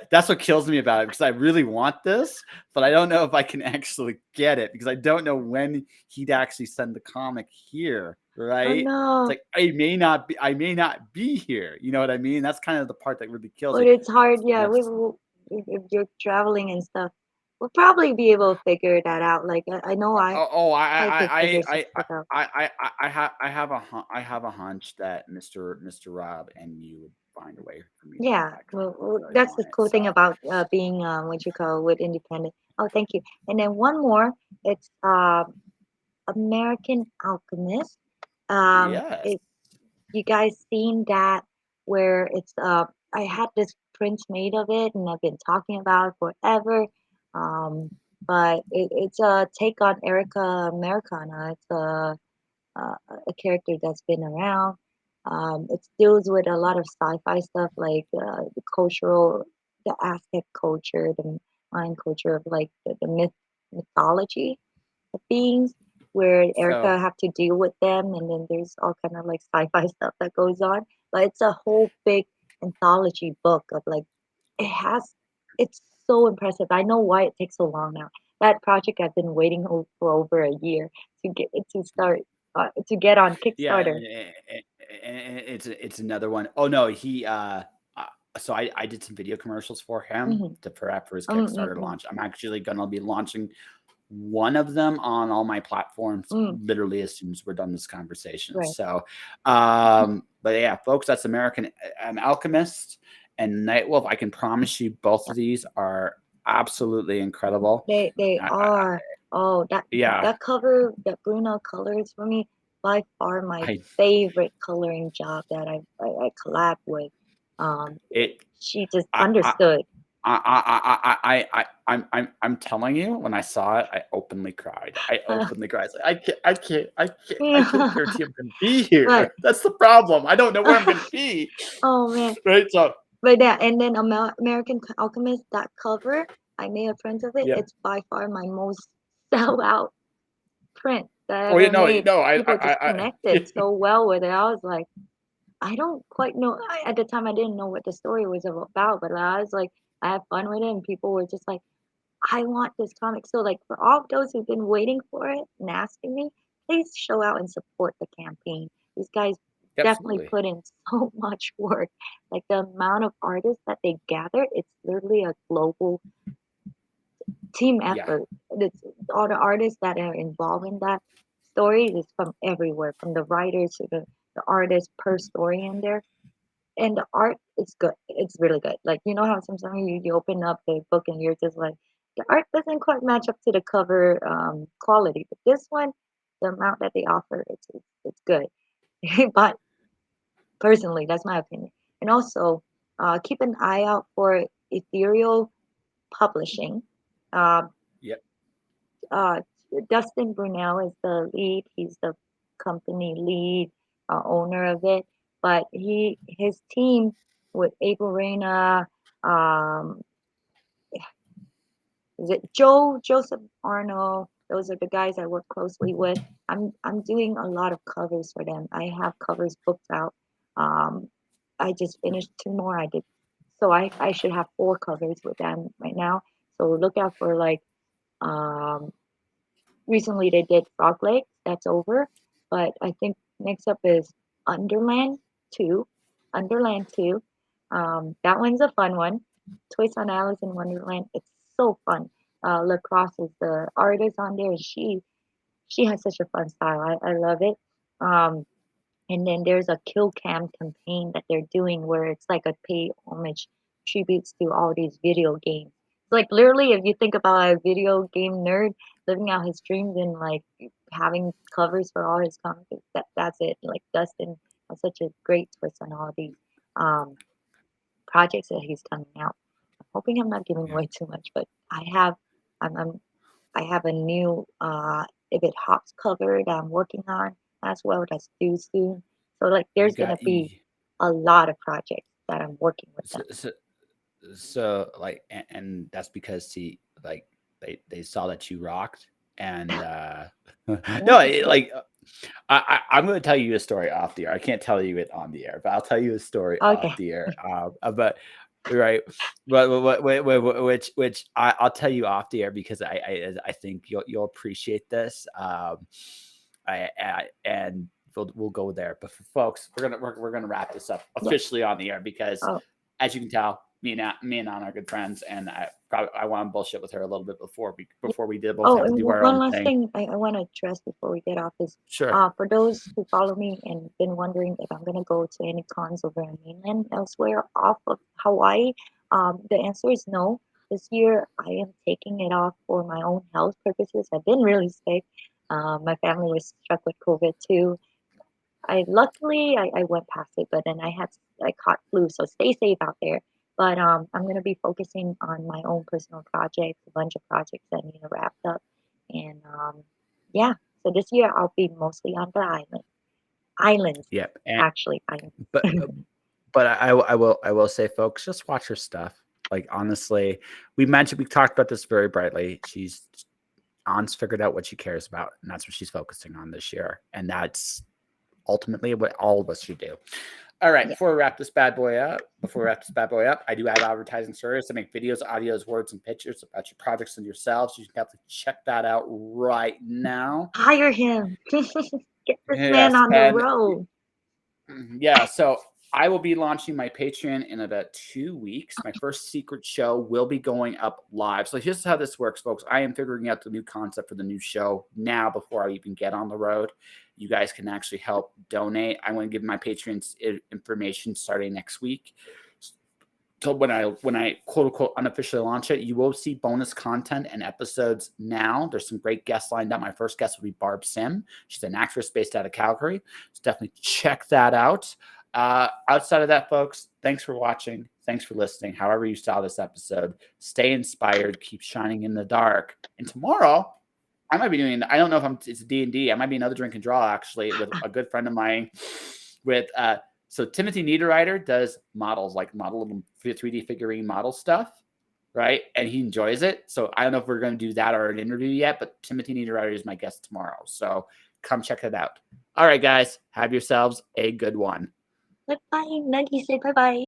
that's what kills me about it, because I really want this, but I don't know if I can actually get it because I don't know when he'd actually send the comic here, oh right? It's no. like I may not be here. You know what I mean? That's kind of the part that really kills But me. it's hard. And Yeah, that's if you're traveling and stuff, we'll probably be able to figure that out. Like I know oh, I could figure some stuff out. I have a hunch that Mr. Rob and you would find a way for me to get Yeah, that well, comic. I well, really that's the want it. cool thing So about being what you call with independent. Oh, thank you. And then one more, it's American Alchemist. yes. If you guys seen that, where it's I had this print made of it, and I've been talking about it forever. Um, but it's a take on Erica Americana. It's a character that's been around. It deals with a lot of sci-fi stuff like the Aztec culture, the Mayan culture of like the mythology of beings, where So Erica have to deal with them, and then there's all kind of like sci-fi stuff that goes on. But it's a whole big anthology book of like it has. It's so impressive. I know why it takes so long now. That project I've been waiting for over a year to start to get on yeah, Kickstarter. it's another one. Oh no, so I did some video commercials for him Hmm. to prep for his Mm, mm, Kickstarter mm, launch. I'm actually gonna be launching one of them on all my platforms mm, literally as soon as we're done this conversation. right. So, but yeah, folks, that's American Alchemist and Nightwolf. I can promise you both of these are absolutely incredible. They I, are. Oh, yeah, that cover that Bruno colors for me by far my I favorite coloring job that I collab with. Um, it she just I, understood. I'm telling you, when I saw it, I openly cried. I openly cried. I was like, I can't guarantee I'm gonna be Right. here. That's the problem. I don't know where I'm gonna be. Oh man. Right? So But yeah, and then American Alchemist, that cover, I made a print of it. yeah. It's by far my most sell out print that I Oh yeah, ever made. no, People just yeah, connected so well with it. I was like, I don't quite know. At the time, I didn't know what the story was about, but I was like, I had fun with it, and people were just like, I want this comic. So, like, for all of those who've been waiting for it and asking me, please show out and support the campaign. These guys definitely absolutely. put in so much work. Like, the amount of artists that they gathered, it's literally a global team Yeah, effort. It's all the artists that are involved in that story is from everywhere, from the writers to the artists per story in there. And the art is good. It's really good. Like, you know how sometimes you open up the book and you're just like, the art doesn't quite match up to the cover quality. But this one, the amount that they offer, it's good. But personally, that's my opinion. And also, keep an eye out for Ethereal Publishing. Uh, yep. uh, Dustin Brunel is the lead. He's the company lead owner of it. But his team with April Reina, um, is it Joseph Arnold? Those are the guys I work closely with. I'm doing a lot of covers for them. I have covers booked out. Um, I just finished two more. I did, so I should have four covers with them right now. So look out for like um, recently they did Frog Lake, that's over. But I think next up is Underland 2. Underland 2. That one's a fun one. Twist on Alice in Wonderland. It's so fun. Lacrosse is the artist on there. She has such a fun style. I love it. Um, and then there's a kill cam campaign that they're doing where it's like a pay homage tributes to all these video games. Like literally, if you think about a video game nerd living out his dreams and like having covers for all his comics, that's it. Like Dustin has such a great twist on all these um, projects that he's coming out. I'm hoping I'm not giving Yeah. away too much, but I'm I have a new If It Hops cover that I'm working on as well that's due soon. So like You there's gonna got be you. a lot of projects that I'm working with So, them. so, so like, and that's because see, like they saw that you rocked, and no, Yeah. like I'm going to tell you a story off the air. I can't tell you it on the air, but I'll tell you a story off Okay. the air. But right, which I'll tell you off the air because I think you'll appreciate this. And we'll go there. But for folks, we're gonna wrap this up Yeah. officially on the air because, Oh, as you can tell, me and Anna are good friends, and I want to bullshit with her a little bit yeah. before we did both Oh, have to and do our one own last thing. thing I want to address before we get off is Sure. for those who follow me and been wondering if I'm gonna go to any cons over in mainland elsewhere off of Hawaii, the answer is no. This year I am taking it off for my own health purposes. I've been really sick. My family was struck with COVID too. I luckily I went past it, but then I caught flu, so stay safe out there. But I'm gonna be focusing on my own personal projects, a bunch of projects that need to wrap up, and yeah. So this year I'll be mostly on the islands, Yep. And actually islands. but I will say, folks, just watch her stuff. Like honestly, we talked about this very brightly. An's figured out what she cares about, and that's what she's focusing on this year. And that's ultimately what all of us should do. All right, Yeah. before we wrap this bad boy up, I do have advertising service. I make videos, audios, words, and pictures about your projects and yourselves. You can definitely check that out right now. Hire him. Get this man Yes, on the and road. yeah, so I will be launching my Patreon in about 2 weeks. My first secret show will be going up live. So here's how this works, folks. I am figuring out the new concept for the new show now before I even get on the road. You guys can actually help donate. I'm going to give my Patreon information starting next week. So when I quote unquote unofficially launch it, you will see bonus content and episodes now. There's some great guests lined up. My first guest will be Barb Sim. She's an actress based out of Calgary. So definitely check that out. Outside of that, folks, thanks for watching. Thanks for listening. However you saw this episode, stay inspired. Keep shining in the dark. And tomorrow, I might be doing. I don't know if it's D&D. I might be another drink and draw actually with a good friend of mine. So Timothy Niederreiter does models, like model 3D figurine model stuff, right? And he enjoys it. So I don't know if we're going to do that or an interview yet, but Timothy Niederreiter is my guest tomorrow. So come check it out. All right, guys, have yourselves a good one. Bye bye. Nagi say bye bye.